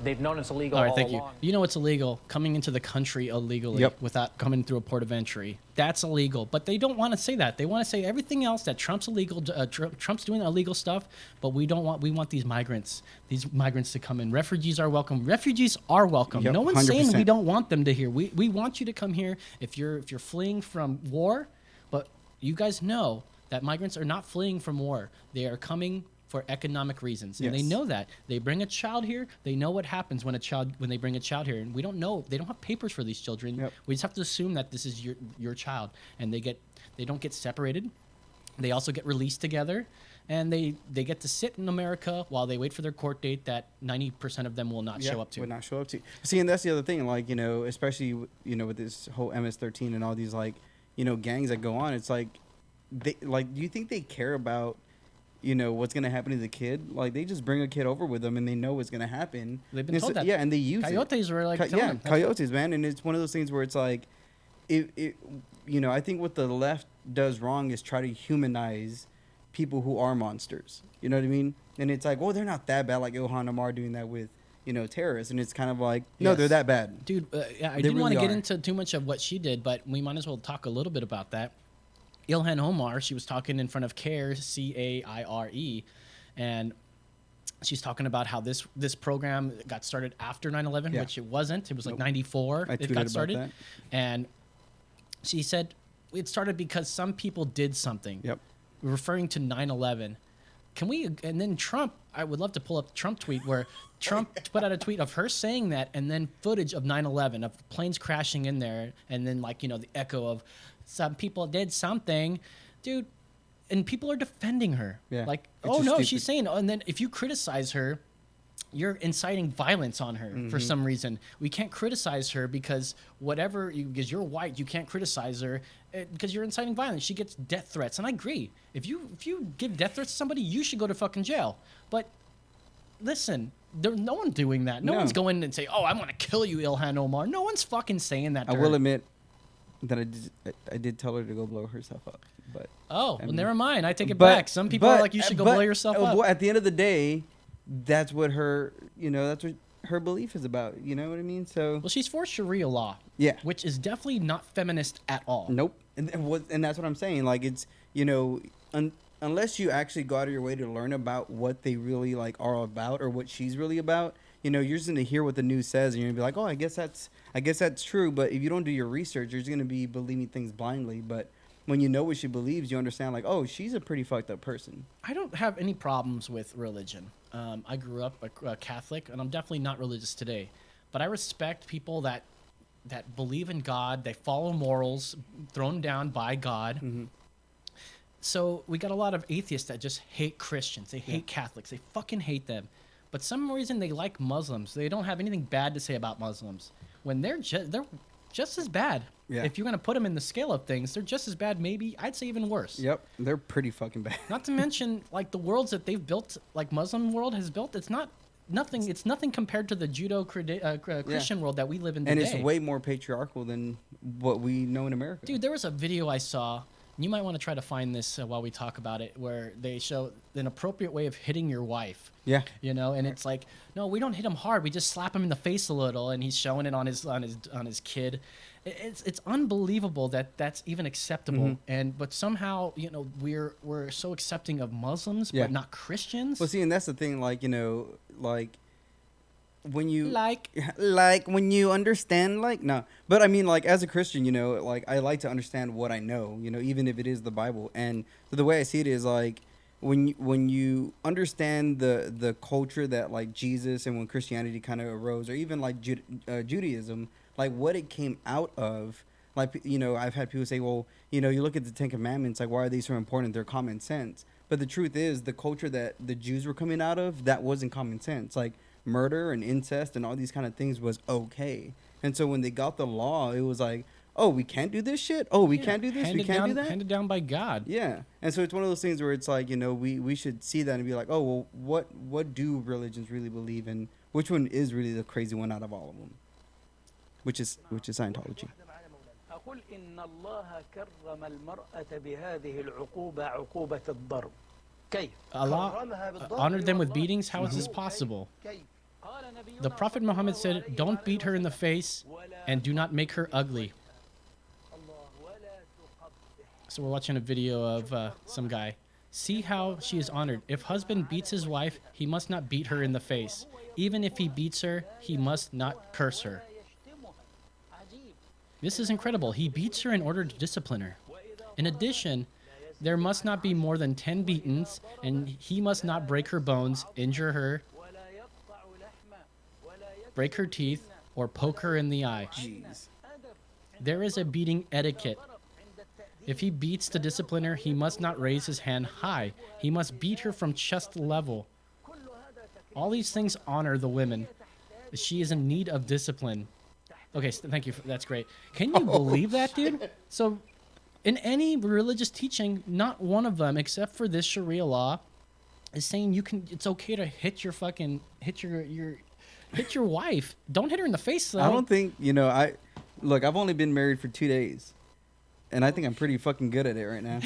They've known it's illegal All right, all thank along. you. You know it's illegal coming into the country illegally without coming through a port of entry. That's illegal. But they don't want to say that. They want to say everything else that Trump's illegal. Trump's doing illegal stuff. But we don't want. We want these migrants to come in. Refugees are welcome. Refugees are welcome. Yep, no one's 100%. saying we don't want them to here. We want you to come here if you're fleeing from war. But you guys know that migrants are not fleeing from war. They are coming for economic reasons, and they know that. They bring a child here. They know what happens when they bring a child here, and we don't know. They don't have papers for these children. Yep. We just have to assume that this is your child, and they don't get separated. They also get released together, and they get to sit in America while they wait for their court date that 90% of them will not show up to. Would not show up to. See, and that's the other thing. Like, especially with this whole MS-13 and all these gangs that go on. It's like, do you think they care about what's gonna happen to the kid? Like, they just bring a kid over with them and they know what's gonna happen. They've been told that. Yeah, and they use Coyotes it. were like telling them. Coyotes, man. And it's one of those things where it's like, I think what the left does wrong is try to humanize people who are monsters. You know what I mean? And it's like, well, they're not that bad, like Ilhan Omar doing that with terrorists. And it's kind of like, no, they're that bad. Dude, I didn't want to get into too much of what she did, but we might as well talk a little bit about that. Ilhan Omar, she was talking in front of CAIRE, CAIRE, and she's talking about how this program got started after 9/11, which it wasn't. It was like 94 it got started. About that. And she said it started because some people did something. Yep. Referring to 9/11. Can we, and then Trump, I would love to pull up the Trump tweet where Trump put out a tweet of her saying that and then footage of 9/11, of planes crashing in there, and then the echo of some people did something. Dude, and people are defending her. Yeah. Like, It's oh just no, stupid. she's saying, and then if you criticize her, you're inciting violence on her for some reason. We can't criticize her because because you're white, you can't criticize her because you're inciting violence. She gets death threats, and I agree. If you give death threats to somebody, you should go to fucking jail. But listen, there's no one doing that. No one's going and say, "Oh, I'm gonna kill you, Ilhan Omar." No one's fucking saying that. I will admit that I did tell her to go blow herself up, but never mind. I take it back. Some people are like, you should go blow yourself up. At the end of the day, that's what her belief is about. You know what I mean? So well, she's for Sharia law. Yeah, which is definitely not feminist at all. Nope. And that's what I'm saying. Like, it's unless you actually go out of your way to learn about what they really are about or what she's really about. You're just gonna hear what the news says and you're gonna be like, oh, I guess that's true. But if you don't do your research, you're just gonna be believing things blindly. But when you know what she believes, you understand, like, oh, she's a pretty fucked up person. I don't have any problems with religion. I grew up a Catholic, and I'm definitely not religious today. But I respect people that believe in God. They follow morals thrown down by God. Mm-hmm. So we got a lot of atheists that just hate Christians. They hate Catholics. They fucking hate them. But some reason they like Muslims. They don't have anything bad to say about Muslims. When they're just as bad. Yeah. If you're going to put them in the scale of things, they're just as bad, maybe. I'd say even worse. Yep. They're pretty fucking bad. Not to mention, the worlds that they've built, Muslim world has built, it's nothing compared to the Christian world that we live in today. And it's way more patriarchal than what we know in America. Dude, there was a video I saw, and you might want to try to find this while we talk about it, where they show an appropriate way of hitting your wife. Yeah. And it's like, no, we don't hit him hard. We just slap him in the face a little, and he's showing it on his kid. It's unbelievable that that's even acceptable. But somehow, we're so accepting of Muslims, but not Christians. Well, see, and that's the thing, when you when you understand, no, but I mean, as a Christian, I like to understand what I know, even if it is the Bible. And so the way I see it is when you understand the culture that Jesus and when Christianity kind of arose, or even Judaism, what it came out of. I've had people say, well, you look at the Ten Commandments, why are they so important? They're common sense. But the truth is, the culture that the Jews were coming out of, that wasn't common sense. Murder and incest and all these kind of things was okay. And so when they got the law, it was like, oh, we can't do this shit? Oh, we can't do this? We can't do that? Handed down by God. Yeah. And so it's one of those things where it's we should see that and be like, oh, well, what do religions really believe in? Which one is really the crazy one out of all of them? Which is Scientology. يقول إن الله كرم المرأة بهذه العقوبة عقوبة الضرب. كيف؟ Allah honored them with beatings. How is this possible? The Prophet Muhammad said, don't beat her in the face and do not make her ugly. So we're watching a video of some guy. See how she is honored. If husband beats his wife, he must not beat her in the face. Even if he beats her, he must not curse her. This is incredible. He beats her in order to discipline her. In addition, there must not be more than 10 beatings, and he must not break her bones, injure her, break her teeth, or poke her in the eye. Jeez. There is a beating etiquette. If he beats to discipline her, he must not raise his hand high. He must beat her from chest level. All these things honor the women. She is in need of discipline. Okay, thank you. That's great. Can you believe that, dude? So, in any religious teaching, not one of them, except for this Sharia law, is saying it's okay to hit your wife. Don't hit her in the face, though. I don't think, look, I've only been married for 2 days. And I think I'm pretty fucking good at it right now.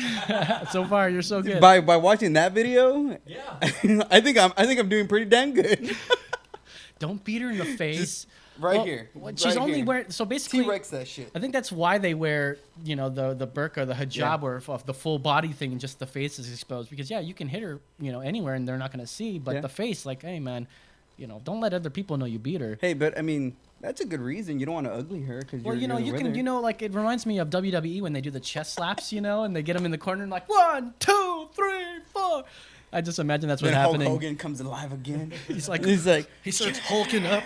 So far, you're so good. By watching that video, yeah, I think I'm doing pretty damn good. Don't beat her in the face. Just right here. She's only wearing, so basically T-Rex that shit. I think that's why they wear, the burqa, the hijab, where the full body thing and just the face is exposed. Because you can hit her, anywhere and they're not gonna see. But the face, like, hey man, don't let other people know you beat her. Hey, but I mean, that's a good reason. You don't want to ugly her because like it reminds me of WWE when they do the chest slaps, and they get them in the corner and like 1, 2, 3, 4. I just imagine that's what's happening. Hulk Hogan comes alive again. He's like he starts hulking up.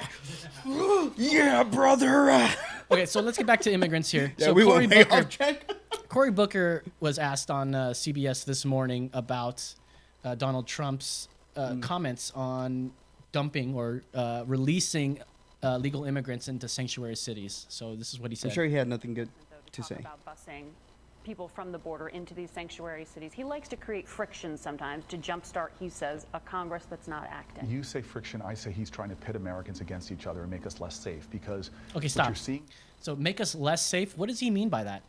Yeah, brother. Okay, so let's get back to immigrants here. Yeah, so we went way off track. Cory Booker was asked on CBS this morning about Donald Trump's comments on dumping or releasing legal immigrants into sanctuary cities. So this is what he said. I'm sure he had nothing good to say. About busing people from the border into these sanctuary cities. He likes to create friction sometimes to jumpstart, he says, a Congress that's not acting. You say friction, I say he's trying to pit Americans against each other and make us less safe because okay, stop. What you're seeing. So make us less safe? What does he mean by that?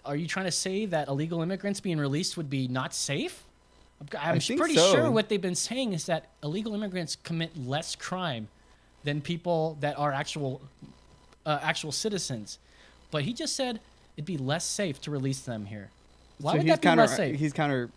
Are you trying to say that illegal immigrants being released would be not safe? I'm pretty sure what they've been saying is that illegal immigrants commit less crime than people that are actual citizens. But he just said it'd be less safe to release them here. Why would that be less safe? He's kind of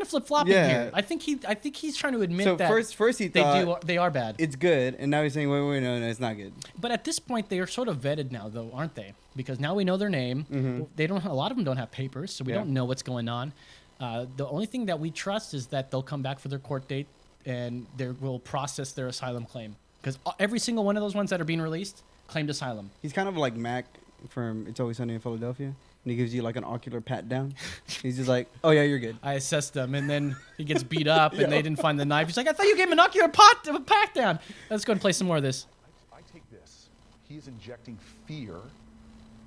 flip-flopping here. I think he's trying to admit that first he thought they are bad. It's good, and now he's saying wait, no, it's not good. But at this point, they are sort of vetted now, though, aren't they? Because now we know their name. Mm-hmm. They don't. A lot of them don't have papers, so we don't know what's going on. The only thing that we trust is that they'll come back for their court date and they will process their asylum claim. Because every single one of those ones that are being released claimed asylum. He's kind of like Mac from It's Always Sunny in Philadelphia. And he gives you like an ocular pat down. He's just like, oh yeah, you're good. I assessed them, and then he gets beat up, and they didn't find the knife. He's like, I thought you gave him an ocular pat down. Let's go and play some more of this. I take this. He is injecting fear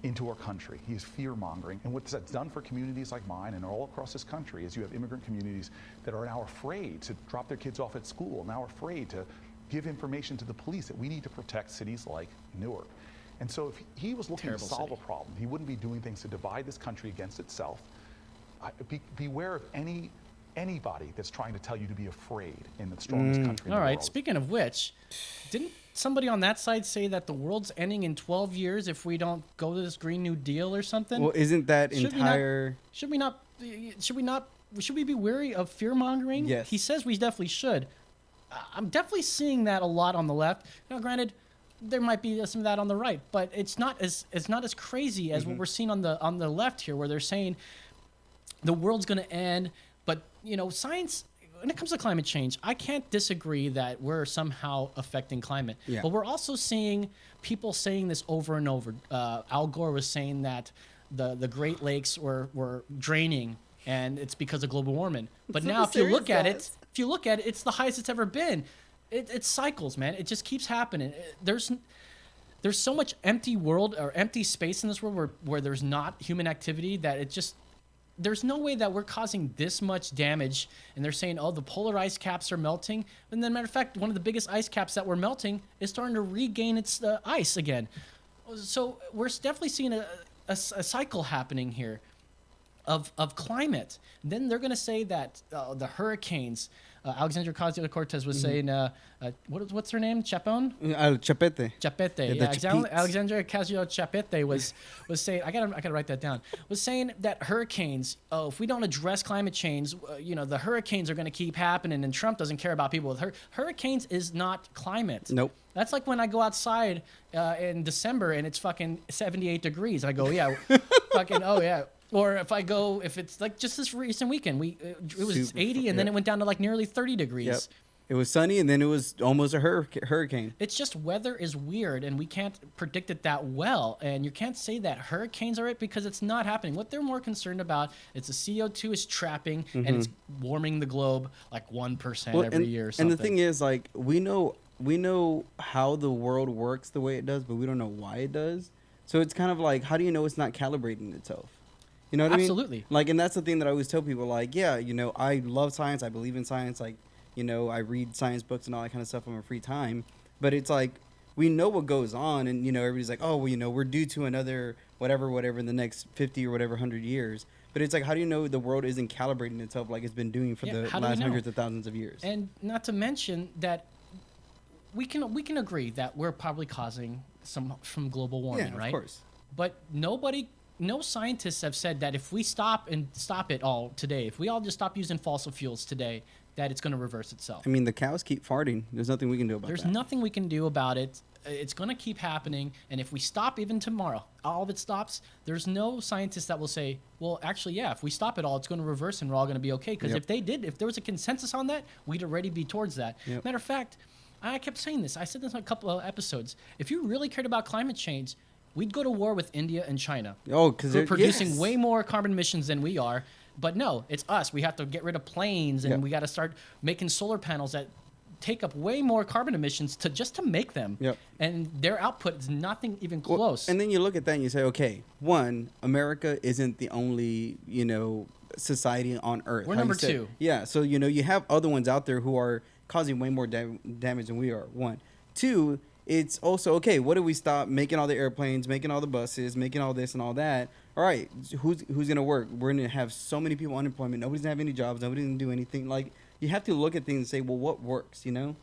into our country. He is fear-mongering. And what that's done for communities like mine and all across this country is you have immigrant communities that are now afraid to drop their kids off at school, now afraid to give information to the police that we need to protect cities like Newark. And so if he was looking to solve a problem, he wouldn't be doing things to divide this country against itself. Beware of anybody that's trying to tell you to be afraid in the strongest country in the world. All right, speaking of which, didn't somebody on that side say that the world's ending in 12 years if we don't go to this Green New Deal or something? Well, isn't that Should we be wary of fear-mongering? Yes. He says we definitely should. I'm definitely seeing that a lot on the left. Now, granted, there might be some of that on the right, but it's not as crazy as what we're seeing on the left here, where they're saying the world's going to end. But science, when it comes to climate change, I can't disagree that we're somehow affecting climate. Yeah. But we're also seeing people saying this over and over. Al Gore was saying that the Great Lakes were draining, and it's because of global warming. But now, if you look at it, it's the highest it's ever been. It cycles, man. It just keeps happening. There's so much empty world or empty space in this world where there's not human activity that there's no way that we're causing this much damage. And they're saying, oh, the polar ice caps are melting. And then, matter of fact, one of the biggest ice caps that were melting is starting to regain its ice again. So we're definitely seeing a cycle happening here of climate. Then they're going to say that the hurricanes. Alexandria Ocasio-Cortez was saying, what's her name? Chapon? Chapete. Chapete. Yeah, Alexandria Ocasio-Chapete was saying. I gotta write that down. Was saying that hurricanes. Oh, if we don't address climate change, the hurricanes are going to keep happening, and Trump doesn't care about people with hurricanes. Is not climate. Nope. That's like when I go outside in December and it's fucking 78 degrees. I go, yeah, fucking, oh yeah. Or if it's like just this recent weekend, it was 80 and then it went down to like nearly 30 degrees. Yep. It was sunny and then it was almost a hurricane. It's just weather is weird and we can't predict it that well. And you can't say that hurricanes are it because it's not happening. What they're more concerned about is the CO2 is trapping and it's warming the globe like 1% every year or something. And the thing is, like, we know how the world works the way it does, but we don't know why it does. So it's kind of like, how do you know it's not calibrating itself? You know what I mean? Absolutely. Like, and that's the thing that I always tell people, like, yeah, I love science. I believe in science. Like, I read science books and all that kind of stuff on my free time. But it's like, we know what goes on. And, everybody's like, oh, well, we're due to another whatever in the next 50 or whatever 100 years. But it's like, how do you know the world isn't calibrating itself like it's been doing for the last hundreds of thousands of years? And not to mention that we can agree that we're probably causing some from global warming, right? Of course. But no scientists have said that if we stop it all today, if we all just stop using fossil fuels today, that it's going to reverse itself. I mean, the cows keep farting. There's nothing we can do about that. There's nothing we can do about it. It's going to keep happening. And if we stop even tomorrow, all of it stops, there's no scientist that will say, well, actually, yeah, if we stop it all, it's going to reverse and we're all going to be okay. Because if there was a consensus on that, we'd already be towards that. Yep. Matter of fact, I kept saying this. I said this in a couple of episodes. If you really cared about climate change, we'd go to war with India and China. Oh, because they're producing way more carbon emissions than we are. But no, it's us. We have to get rid of planes, and we got to start making solar panels that take up way more carbon emissions to make them. Yep. And their output is nothing even close. And then you look at that and you say, okay, one, America isn't the only, society on Earth. We're number two. Yeah. So, you have other ones out there who are causing way more damage than we are. One. Two, it's also, okay, what if we stop making all the airplanes, making all the buses, making all this and all that? All right, who's going to work? We're going to have so many people unemployment. Nobody's going to have any jobs. Nobody's going to do anything. Like, you have to look at things and say, well, what works, And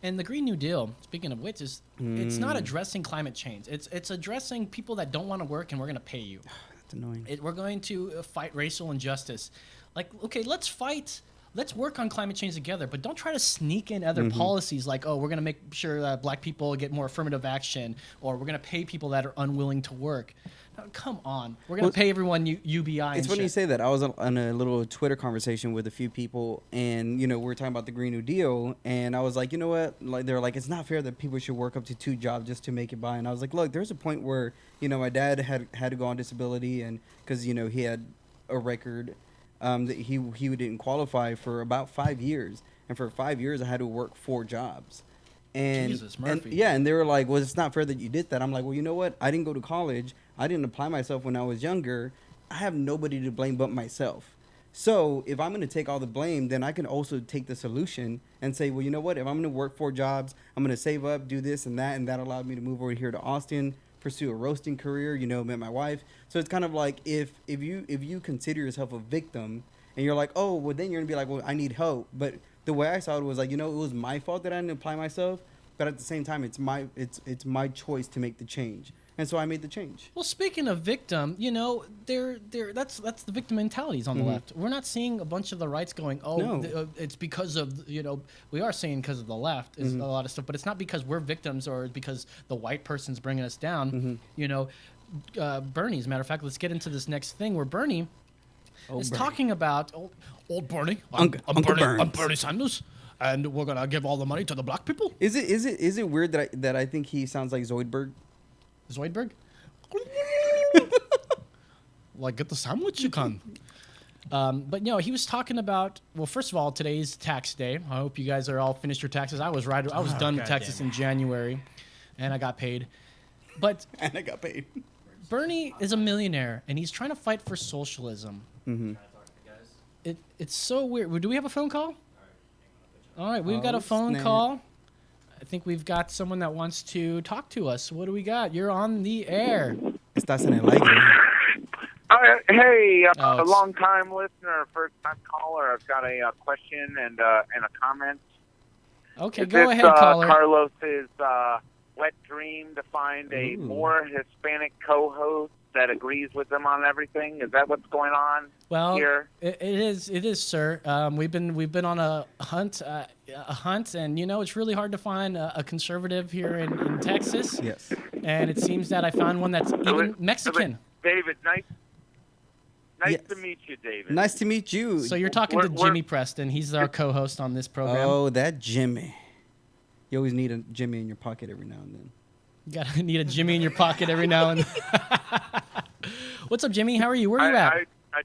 the Green New Deal, speaking of which, is it's not addressing climate change. It's addressing people that don't want to work and we're going to pay you. That's annoying. We're going to fight racial injustice. Like, okay, let's work on climate change together, but don't try to sneak in other policies like, oh, we're going to make sure that black people get more affirmative action, or we're going to pay people that are unwilling to work. Now, come on. We're going to pay everyone UBI. It's funny you say that. I was on a little Twitter conversation with a few people, and, we were talking about the Green New Deal, and I was like, you know what? Like, they're like, it's not fair that people should work up to 2 jobs just to make it by. And I was like, look, there's a point where, my dad had to go on disability, and because, he had a record that he didn't qualify for about 5 years, and for 5 years I had to work 4 jobs. And, Jesus, Murphy. And they were like, well, it's not fair that you did that. I'm like, well, you know what? I didn't go to college. I didn't apply myself when I was younger. I have nobody to blame but myself. So if I'm going to take all the blame, then I can also take the solution and say, well, you know what? If I'm going to work 4 jobs, I'm going to save up, do this and that allowed me to move over here to Austin, pursue a roasting career, met my wife. So it's kind of like if you consider yourself a victim and you're like, oh, well, then you're going to be like, well, I need help. But the way I saw it was like, it was my fault that I didn't apply myself. But at the same time, it's my choice to make the change. And so I made the change. Well, speaking of victim, that's the victim mentalities on the left. We're not seeing a bunch of the rights going, it's because of, we are saying because of the left is a lot of stuff, but it's not because we're victims or because the white person's bringing us down. Bernie, as a matter of fact, let's get into this next thing where Bernie is talking about old Bernie. I'm Bernie Sanders. And we're gonna give all the money to the black people. Is it weird that I think he sounds like Zoidberg? Zoidberg? Like, get the sandwich you can. But he was talking about. Well, first of all, today's tax day. I hope you guys are all finished your taxes. I was done with taxes in January, and I got paid. But and I got paid. Bernie is a millionaire, and he's trying to fight for socialism. It's so weird. Do we have a phone call? All right, we've got a phone call. think we've got someone that wants to talk to us. What do we got? You're on the air. Estás en el aire. Hey, Oh, a it's- long-time listener, first-time caller. I've got a question and a comment. Okay, Is go this, ahead, caller. Carlos's wet dream to find a more Hispanic co-host that agrees with him on everything? Is that what's going on here? It is, sir. We've been on a hunt, and it's really hard to find a conservative here in Texas. Yes. And it seems that I found one that's even Mexican. David, nice Yes. to meet you, David. Nice to meet you. So you're talking to Jimmy Preston. He's our co-host on this program. Oh, that Jimmy. You always need a Jimmy in your pocket every now and then. You gotta need a Jimmy in your pocket every now and then. What's up, Jimmy? How are you? Where are you at? I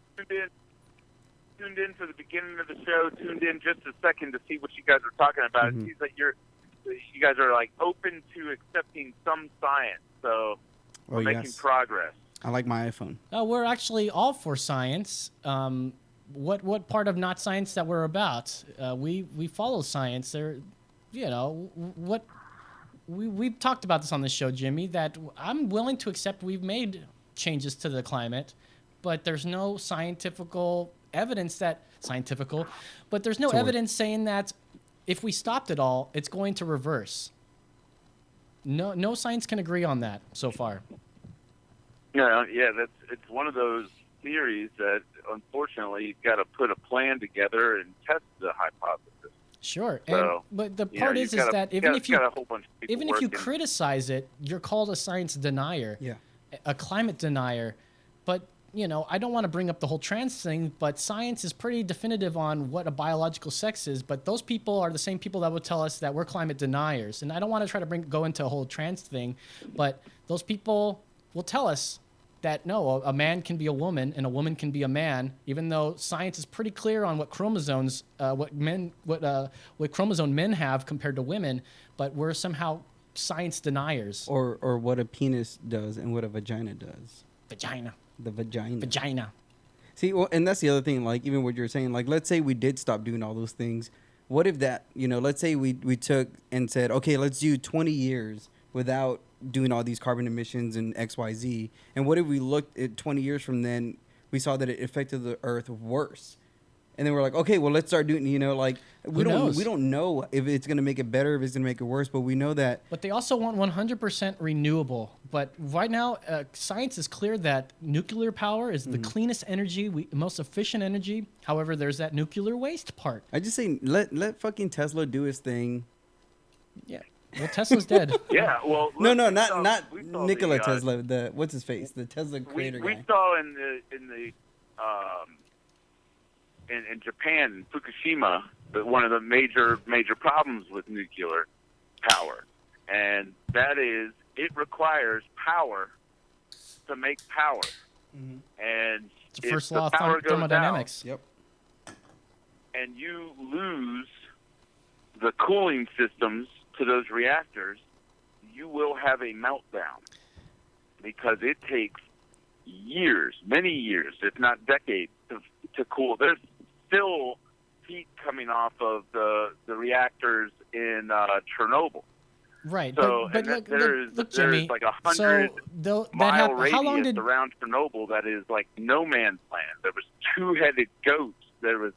tuned in for the beginning of the show, tuned in just a second to see what you guys were talking about. It seems like you guys are like open to accepting some science, so we're making progress. I like my iPhone. We're actually all for science. What part of not science that we're about? We follow science. We've talked about this on the show, Jimmy, that I'm willing to accept we've made changes to the climate, but there's no evidence saying that if we stopped it all, it's going to reverse. No science can agree on that so far. Yeah, it's one of those theories that unfortunately you've got to put a plan together and test the hypothesis. Sure, So, but the part is that even if you working. criticize it, you're called a science denier, a climate denier. But I don't want to bring up the whole trans thing, but science is pretty definitive on what a biological sex is. But those people are the same people that would tell us that we're climate deniers, and I don't want to try to go into a whole trans thing, but those people will tell us that no, a man can be a woman and a woman can be a man, even though science is pretty clear on what chromosomes, what chromosome men have compared to women, but we're somehow science deniers. Or what a penis does and what a vagina does. Vagina. The vagina. Vagina. See, well, and that's the other thing. Like even what you're saying. Like let's say we did stop doing all those things. What if that? Let's say we took and said, okay, let's do 20 years without doing all these carbon emissions and XYZ. And what if we looked at 20 years from then, we saw that it affected the earth worse. And then we're like, okay, well, let's start doing, we don't know if it's going to make it better, if it's going to make it worse, but we know that. But they also want 100% renewable. But right now, science is clear that nuclear power is the cleanest energy, most efficient energy. However, there's that nuclear waste part. I just say, let fucking Tesla do his thing. Yeah. Well, Tesla's dead. Yeah, well, not we saw Nikola Tesla. The what's his face? The Tesla creator we guy. saw in Japan, Fukushima, one of the major problems with nuclear power, and that is it requires power to make power. And it's the first law of power goes thermodynamics. Yep. And you lose the cooling systems to those reactors, you will have a meltdown because it takes years, many years, if not decades, to cool. There's still heat coming off of the reactors in Chernobyl. Right, So, but look, Jimmy. There's like 100-mile radius did around Chernobyl that is like no man's land. There was two-headed goats. There was,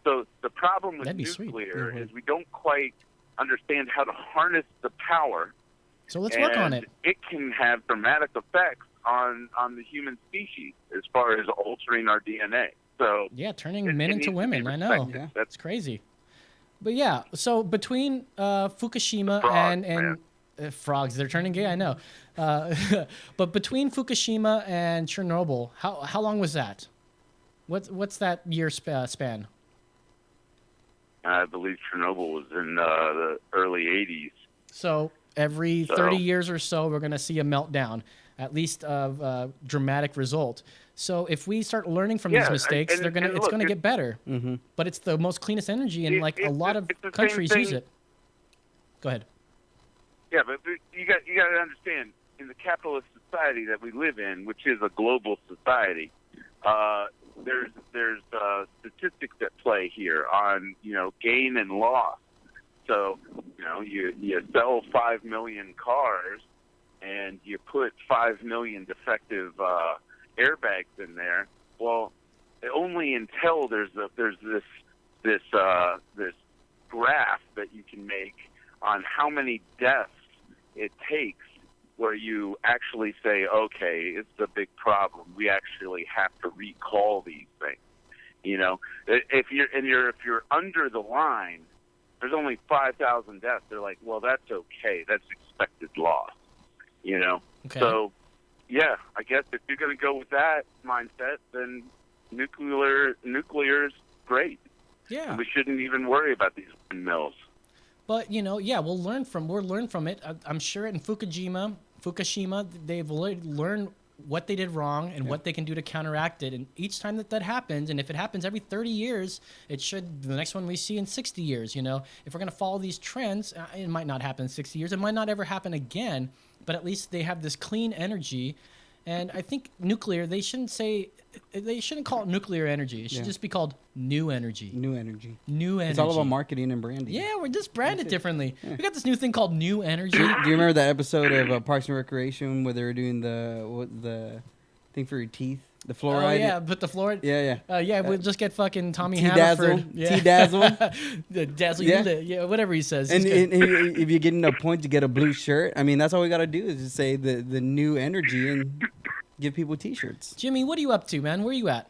So the problem with nuclear is we don't quite understand how to harness the power. So let's work on it. It can have dramatic effects on the human species as far as altering our DNA. So yeah, turning men into women. I know. Yeah. That's crazy. But yeah, so between Fukushima and frogs, they're turning gay. I know. But between Fukushima and Chernobyl, how long was that? What's that year span? I believe Chernobyl was in the early 80s. So every 30 years or so, we're going to see a meltdown, at least of dramatic result. So if we start learning from these mistakes, it's going to get better. But it's the most cleanest energy, and a lot of countries use it. Go ahead. Yeah, but you got to understand, in the capitalist society that we live in, which is a global society, there's statistics at play here on gain and loss. So know, you sell 5 million cars, and you put 5 million defective airbags in there. Well, only until there's this graph that you can make on how many deaths it takes, where you actually say, okay, it's a big problem. We actually have to recall these things. You know, if you're under the line, there's only 5,000 deaths. They're like, well, that's okay. That's expected loss. You know, so yeah, I guess if you're going to go with that mindset, then nuclear's great. Yeah, and we shouldn't even worry about these windmills. But we'll learn from it. I'm sure in Fukushima, they've learned what they did wrong and what they can do to counteract it. And each time that happens, and if it happens every 30 years, it should, the next one we see in 60 years, if we're going to follow these trends, it might not happen in 60 years. It might not ever happen again, but at least they have this clean energy. And I think nuclear, they shouldn't call it nuclear energy. It should just be called new energy. New energy. New energy. It's all about marketing and branding. Yeah, we're just branded differently. Yeah. We got this new thing called new energy. Do you remember that episode of Parks and Recreation where they were doing the thing for your teeth? The fluoride? Oh, yeah, put the fluoride. Yeah. We'll just get fucking Tommy T-Dazzle. Haverford. Yeah. T-Dazzle. The dazzle, whatever he says. And if you're getting a point to get a blue shirt, I mean, that's all we got to do is just say the new energy and give people T-shirts. Jimmy, what are you up to, man? Where are you at?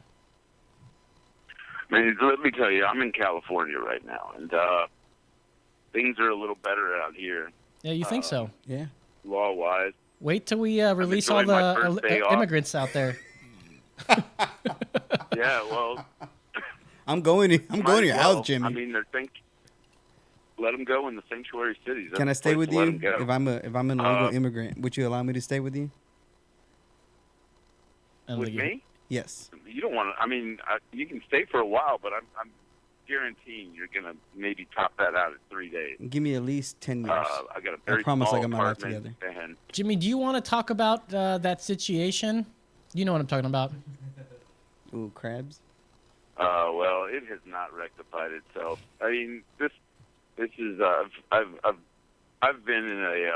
Man, let me tell you, I'm in California right now, and things are a little better out here. Yeah, you think so? Yeah. Law-wise. Wait till we release all the immigrants out there. Yeah, well. I'm going to your house, Jimmy. I mean, let them go in the sanctuary cities. Can I stay with you if I'm an illegal immigrant? Would you allow me to stay with you? With me? Yes. You don't want to. I mean, you can stay for a while, but I'm guaranteeing you're gonna maybe top that out in 3 days. Give me at least 10 years. I got a very promise small I got my life apartment, together. and Jimmy, do you want to talk about that situation? You know what I'm talking about. Ooh, crabs. Well, it has not rectified itself. I mean, this is I've been in a.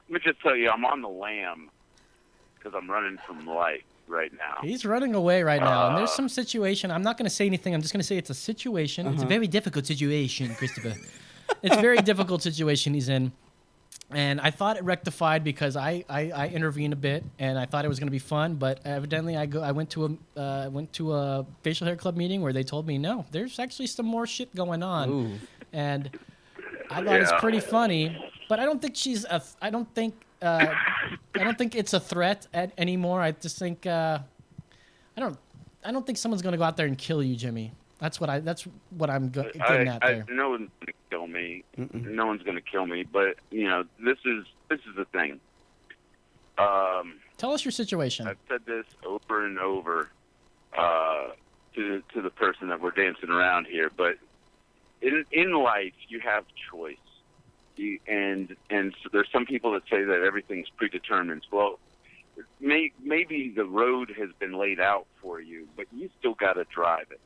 Let me just tell you, I'm on the lam because I'm running from life right now. He's running away right now, and there's some situation. I'm not going to say anything. I'm just going to say it's a situation. It's a very difficult situation, Christopher. It's a very difficult situation he's in. And I thought it rectified because I intervened a bit, and I thought it was going to be fun. But evidently, I went to a facial hair club meeting where they told me no, there's actually some more shit going on, Ooh. and I thought it's pretty funny. But I don't think I don't think it's a threat anymore. I just think I don't think someone's going to go out there and kill you, Jimmy. That's what I'm getting at there. No one's going to kill me. No one's going to kill me. But this is the thing. Tell us your situation. I've said this over and over to the person that we're dancing around here. But in life, you have choice, and so there's some people that say that everything's predetermined. Well, maybe the road has been laid out for you, but you still got to drive it.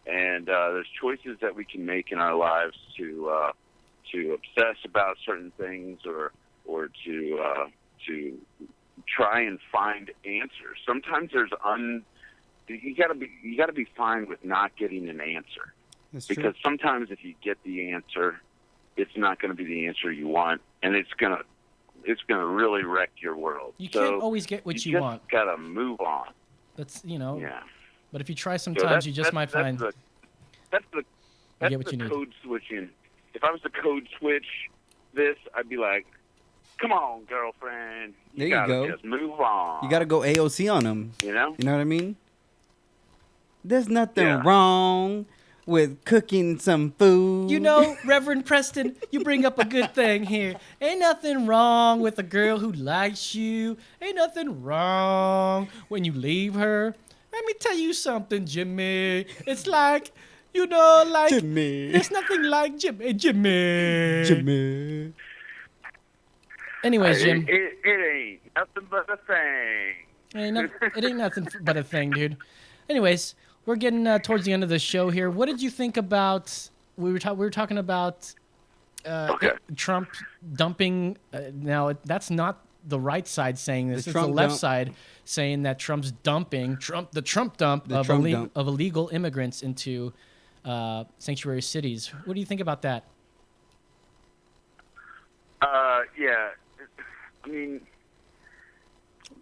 And there's choices that we can make in our lives to obsess about certain things or to try and find answers. Sometimes you got to be fine with not getting an answer. That's because true. sometimes if you get the answer, it's not going to be the answer you want, and it's gonna really wreck your world. You can't always get what you want. You just got to move on. That's Yeah. But if you try sometimes, you just might find that's the code switching. If I was to code switch this, I'd be like, "Come on, girlfriend, There you gotta go. just move on." You got to go AOC on them. You know what I mean? There's nothing wrong with cooking some food. Reverend Preston, you bring up a good thing here. Ain't nothing wrong with a girl who likes you. Ain't nothing wrong when you leave her. Let me tell you something, Jimmy. It's like, Jimmy. There's nothing like Jimmy. Anyways, Jim. It ain't nothing but a thing. It ain't nothing but a thing, dude. Anyways, we're getting towards the end of the show here. What did you think about? We were talking about Trump dumping. Now that's not the right side saying this. It's the left side saying that Trump's dumping the Trump dump of illegal immigrants into sanctuary cities. What do you think about that? Yeah. I mean,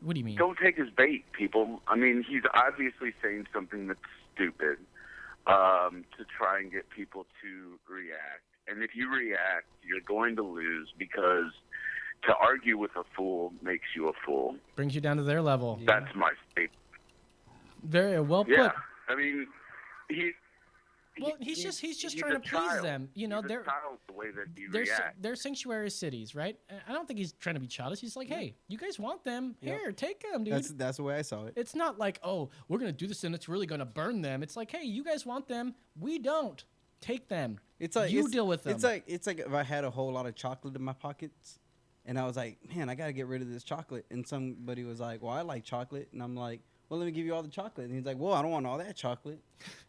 what do you mean? Don't take his bait, people. I mean, he's obviously saying something that's stupid to try and get people to react. And if you react, you're going to lose, because to argue with a fool makes you a fool. Brings you down to their level. That's my statement. Very well put. Yeah. I mean, he's just trying to please them. You know, they're the way that you react. They're sanctuary cities, right? I don't think he's trying to be childish. He's like, hey, you guys want them? Here, take them, dude. That's the way I saw it. It's not like, oh, we're gonna do this and it's really gonna burn them. It's like, hey, you guys want them? We don't. Take them. It's like you deal with them. It's like if I had a whole lot of chocolate in my pockets, and I was like, man, I gotta get rid of this chocolate. And somebody was like, well, I like chocolate, and I'm like, well, let me give you all the chocolate. And he's like, well, I don't want all that chocolate.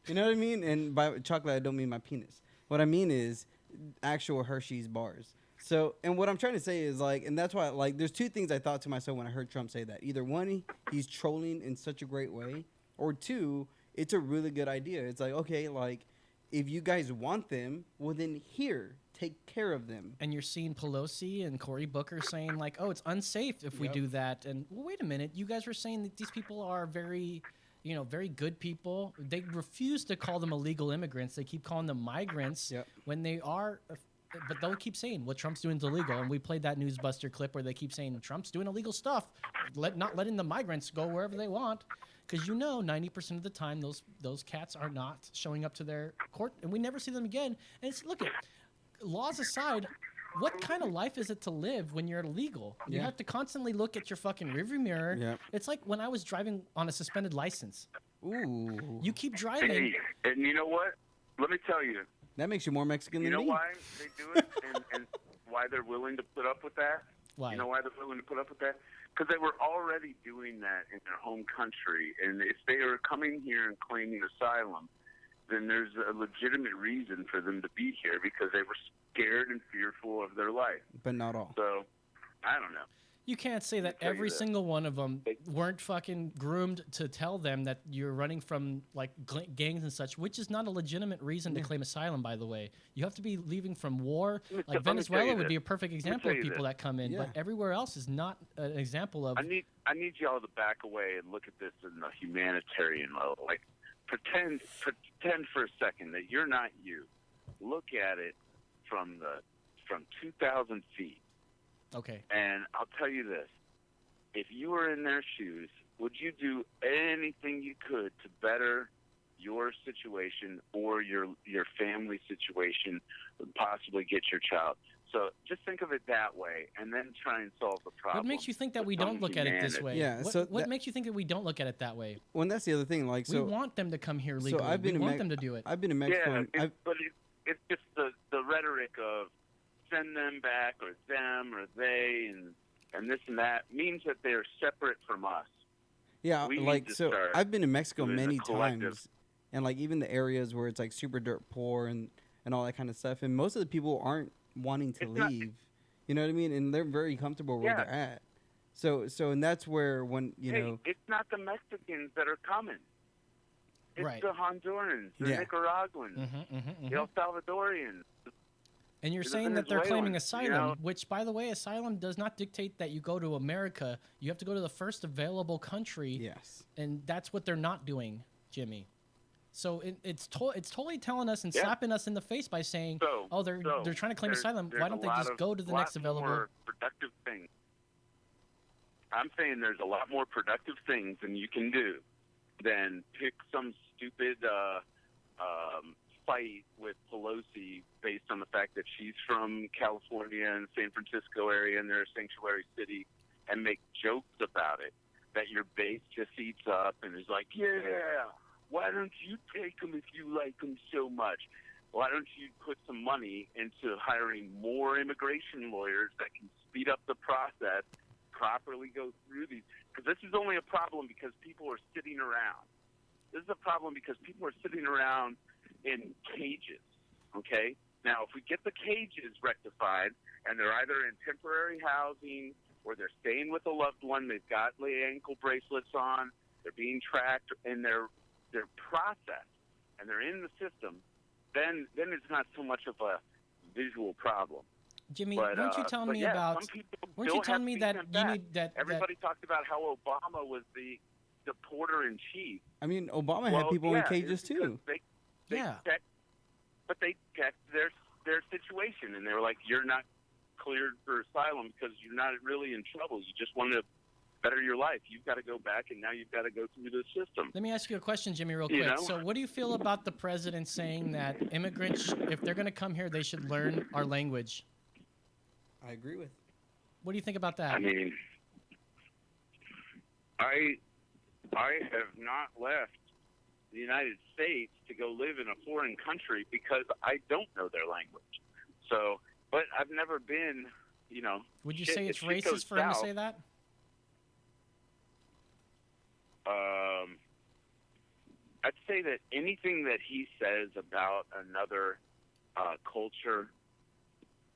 You know what I mean? And by chocolate, I don't mean my penis. What I mean is actual Hershey's bars. So, and what I'm trying to say is like, and that's why, like, there's two things I thought to myself when I heard Trump say that. Either one, he's trolling in such a great way, or two, it's a really good idea. It's like, okay, like, if you guys want them, well, then here, take care of them. And you're seeing Pelosi and Cory Booker saying like, oh, it's unsafe if we do that. And well, wait a minute, you guys were saying that these people are very good people. They refuse to call them illegal immigrants. They keep calling them migrants when they are. But they'll keep saying what Trump's doing is illegal. And we played that Newsbuster clip where they keep saying Trump's doing illegal stuff, not letting the migrants go wherever they want. Because 90% of the time those cats are not showing up to their court, and we never see them again. And it's laws aside, what kind of life is it to live when you're illegal? You have to constantly look at your fucking rearview mirror. Yep. It's like when I was driving on a suspended license. Ooh. You keep driving. Hey, and you know what? Let me tell you. That makes you more Mexican than me. You know why they do it and why they're willing to put up with that? Why? You know why they're willing to put up with that? Because they were already doing that in their home country. And if they are coming here and claiming asylum, then there's a legitimate reason for them to be here, because they were scared and fearful of their life. But not all. So, I don't know. You can't say that every single one of them weren't fucking groomed to tell them that you're running from like gangs and such, which is not a legitimate reason to claim asylum, by the way. You have to be leaving from war. Like Venezuela would be a perfect example of people that come in, but everywhere else is not an example of. I need y'all to back away and look at this in the humanitarian level. Like, pretend for a second that you're not you. Look at it from 2,000 feet. Okay. And I'll tell you this. If you were in their shoes, would you do anything you could to better your situation or your family situation, possibly get your child? So just think of it that way, and then try and solve the problem. What makes you think that we don't look at it this way? Yeah. What makes you think that we don't look at it that way? Well, and that's the other thing. Like, we want them to come here legally. So we want them to do it. I've been in Mexico. Yeah, but it's just the rhetoric of send them back, or them, or they, and this and that means that they're separate from us. Yeah, I've been in Mexico many times, and like even the areas where it's like super dirt poor and all that kind of stuff, and most of the people aren't wanting to leave. You know what I mean? And they're very comfortable where they're at. So and that's where it's not the Mexicans that are coming. It's the Hondurans, the Nicaraguans, the El Salvadorians. And you're saying that they're claiming asylum, which, by the way, asylum does not dictate that you go to America. You have to go to the first available country. Yes. And that's what they're not doing, Jimmy. So it's totally telling us and slapping us in the face by saying, they're trying to claim asylum. Why don't they just go to the next available? More productive things. I'm saying there's a lot more productive things than you can do than pick some stupid fight with Pelosi based on the fact that she's from California and San Francisco area and they're a sanctuary city, and make jokes about it. That your base just eats up and is like, yeah, why don't you take them if you like them so much? Why don't you put some money into hiring more immigration lawyers that can speed up the process, properly go through these? Because this is only a problem because people are sitting around. This is a problem because people are sitting around in cages, okay? Now, if we get the cages rectified and they're either in temporary housing or they're staying with a loved one, they've got ankle bracelets on, they're being tracked, and they're processed, and they're in the system, then it's not so much of a visual problem. Jimmy, But, weren't you telling me yeah, about? some people Weren't still you telling have me to be that sent you back. need that? Everybody talked about how Obama was the deporter in chief. I mean, Obama had people in cages too. They checked, but they checked their situation, and they were like, "You're not cleared for asylum because you're not really in trouble. You just want to better your life. You've got to go back, and now you've got to go through the system." Let me ask you a question, Jimmy, real You quick. know? So, what do you feel about the president saying that immigrants, if they're going to come here, they should learn our language? I agree with. What do you think about that? I mean, I have not left the United States to go live in a foreign country because I don't know their language. So, but I've never been, Would you say it's racist for him to say that? I'd say that anything that he says about another culture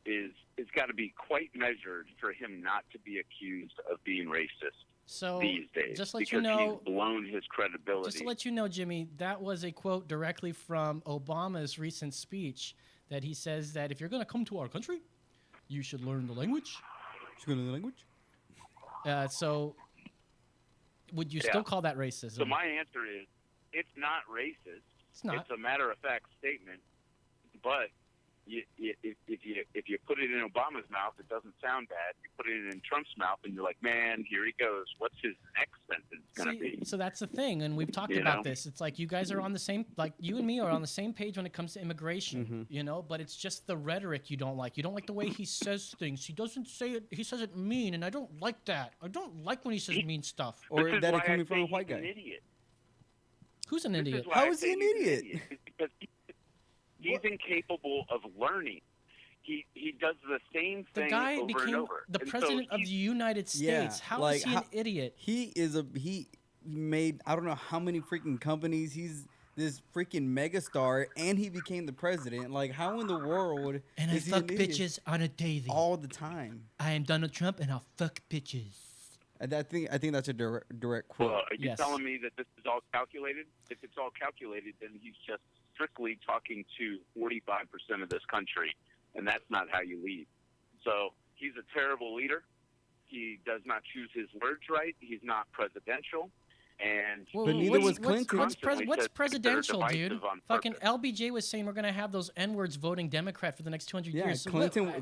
is got to be quite measured for him not to be accused of being racist. So, these days, just let because you know, he's blown his credibility. Just to let you know, Jimmy, that was a quote directly from Obama's recent speech that he says that if you're going to come to our country, you should learn the language. Should learn the language? So, would you still call that racism? So my answer is, it's not racist. It's not. It's a matter-of-fact statement. But if you put it in Obama's mouth, it doesn't sound bad. You put it in Trump's mouth, and you're like, man, here he goes. What's his next sentence going to be? So that's the thing, and we've talked about this. It's like you guys are on the same, like you and me are on the same page when it comes to immigration, but it's just the rhetoric you don't like. You don't like the way he says things. He doesn't say it. He says it mean, and I don't like that. I don't like when he says mean stuff. Or that it coming from a white guy. An idiot. Who's an idiot? How is he an idiot? Because he's incapable of learning. He does the same thing The guy over and became over. the And president so of the United States. How is he an idiot? He made I don't know how many freaking companies. He's this freaking megastar, and he became the president. Like, how in the world? And I is he fuck an idiot? bitches on a daily. All the time. I am Donald Trump, and I'll fuck bitches. I think that's a direct quote. Well, are you telling me that this is all calculated? If it's all calculated, then he's just strictly talking to 45% of this country, and that's not how you lead. So he's a terrible leader. He does not choose his words right. He's not presidential. And But neither was Clinton. What's presidential, dude? Fucking LBJ was saying we're gonna have those N-words voting Democrat for the next 200 Yeah, years. So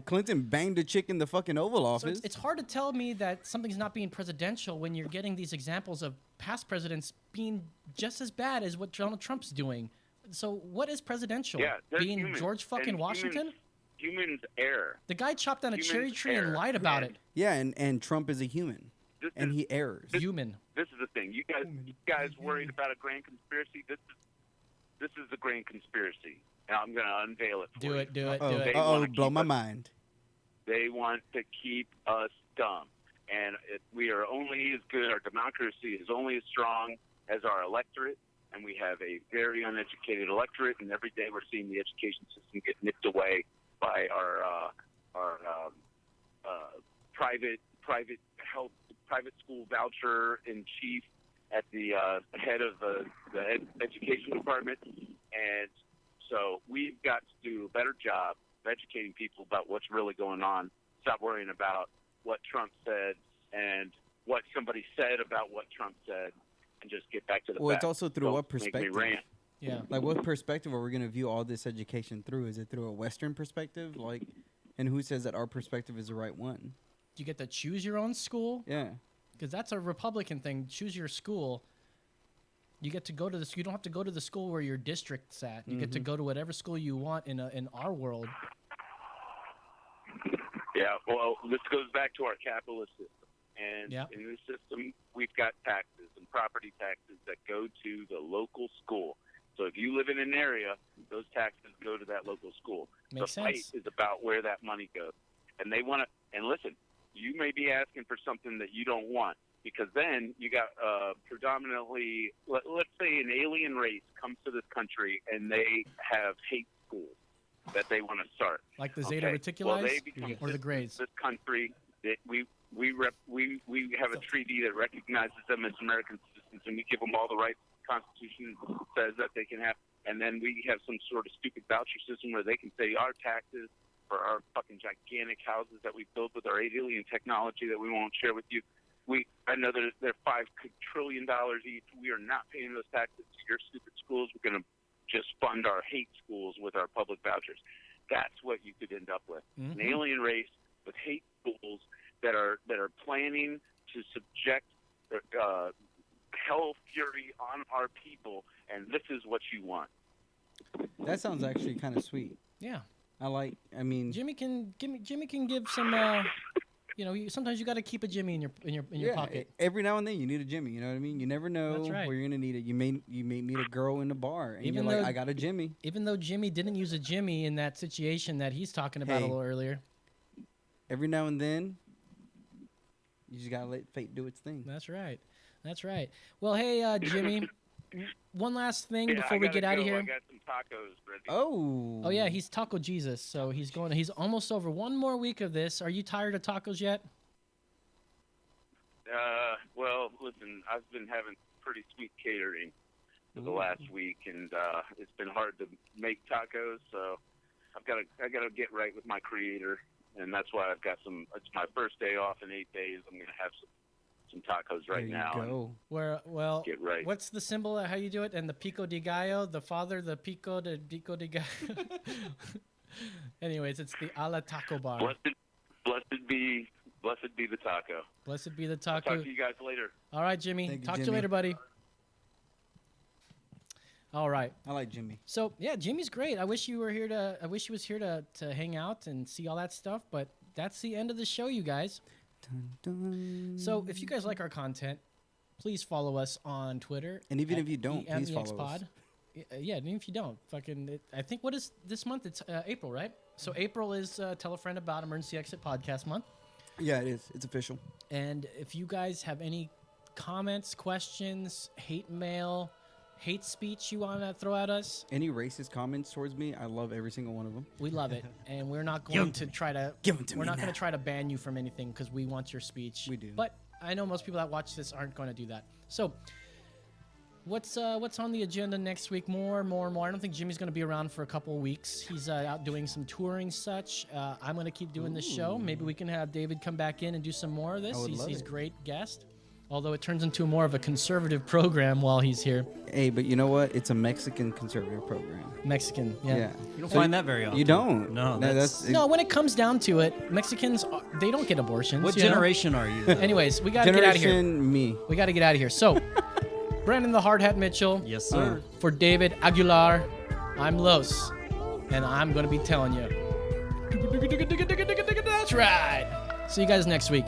Clinton banged a chick in the fucking Oval So Office. it's hard to tell me that something's not being presidential when you're getting these examples of past presidents being just as bad as what Donald Trump's doing. So what is presidential? Yeah, they're being humans, George fucking and Washington? Humans err. The guy chopped down a Humans cherry tree err. and lied about it. Yeah, and Trump is a human, and he errs. Human. This is the thing. You guys worried about a grand conspiracy? This is the grand conspiracy. Now I'm going to unveil it for you. Do it. Blow my mind. They want to keep us dumb. And we are only as good, our democracy is only as strong as our electorate. And we have a very uneducated electorate. And every day we're seeing the education system get nipped away by our private school voucher in chief at the head of the education department. And so we've got to do a better job of educating people about what's really going on. Stop worrying about what Trump said and what somebody said about what Trump said, and just get back to the Well, facts. it's also through Don't what make me perspective? rant. Yeah. Like, what perspective are we going to view all this education through? Is it through a Western perspective? Like, and who says that our perspective is the right one? You get to choose your own school. Yeah. Because that's a Republican thing. Choose your school. You get to go to this. You don't have to go to the school where your district's at. You get to go to whatever school you want in our world. Yeah, well, this goes back to our capitalist system. And Yeah. in this system, we've got taxes and property taxes that go to the local school. So if you live in an area, those taxes go to that local school. Makes the sense. fight is about where that money goes. And they want to, and listen, you may be asking for something that you don't want, because then you got predominantly, let's say an alien race comes to this country and they have hate schools. that they want to start. Like the Zeta Okay? Reticuli Well, they become or the Greys? This country, that we have a treaty that recognizes them as American citizens, and we give them all the rights the Constitution says that they can have. And then we have some sort of stupid voucher system where they can pay our taxes for our fucking gigantic houses that we build with our alien technology that we won't share with you. I know that they're $5 trillion each. We are not paying those taxes to your stupid schools. We're going to just fund our hate schools with our public vouchers. That's what you could end up with. An alien race with hate schools that are planning to subject hell fury on our people, and this is what you want. That sounds actually kind of sweet. Yeah. I mean, Jimmy can give some. Sometimes you got to keep a Jimmy in your pocket. Every now and then you need a Jimmy. You know what I mean? You never know That's right. where you're gonna need it. You may meet a girl in the bar, and Even you're like, though- I got a Jimmy. Even though Jimmy didn't use a Jimmy in that situation that he's talking about a Hey. little earlier. Every now and then, you just gotta let fate do its thing. That's right. That's right. Well, hey, Jimmy, one last thing Yeah, before I we gotta get out of go. here. I got some tacos ready. Oh. Oh yeah, he's Taco Jesus, so he's almost over. One more week of this. Are you tired of tacos yet? Well, listen, I've been having pretty sweet catering for the last week, and it's been hard to make tacos. So I gotta get right with my creator, and that's why I've got some. It's my first day off in 8 days. I'm gonna have some tacos right now. There you go. Well, Get right. What's the symbol? How you do it? And the pico de gallo, the father, the pico de gallo. Anyways, it's the a la taco bar. Blessed be the taco. Blessed be the I'll taco. talk to you guys later. All right, Jimmy. Thank you, Talk to you Jimmy. later, buddy. All right. I like Jimmy. So yeah, Jimmy's great. I wish he was here to hang out and see all that stuff. But that's the end of the show, you guys. Dun, dun. So if you guys like our content, please follow us on Twitter. And even at if you don't, please follow us. EMEXPod. Yeah, and even if you don't, I think what is this month? It's April, right? So April is Tell a Friend About Emergency Exit Podcast Month. Yeah, it is. It's official. And if you guys have any comments, questions, hate mail, hate speech you want to throw at us, Any racist comments towards me, I love every single one of them. we love it. And we're not going to try to Give 'em to we're me not going now. to try to ban you from anything because we want your speech. We do. But I know most people that watch this aren't going to do that. So what's on the agenda next week? More. I don't think Jimmy's going to be around for a couple of weeks. He's out doing some touring such. I'm going to keep doing the show. Maybe we can have David come back in and do some more of this. I would love He's a it. great guest. Although it turns into more of a conservative program while he's here. Hey, but you know what? It's a Mexican conservative program. Mexican, yeah. You don't find that very often. You don't. No, No, when it comes down to it, Mexicans, they don't get abortions. What you know? generation are you? Anyways, we got to get out of here. Generation me. We got to get out of here. So, Brandon the Hard Hat Mitchell. Yes, sir. For David Aguilar, I'm Los. And I'm going to be telling you. That's right. See you guys next week.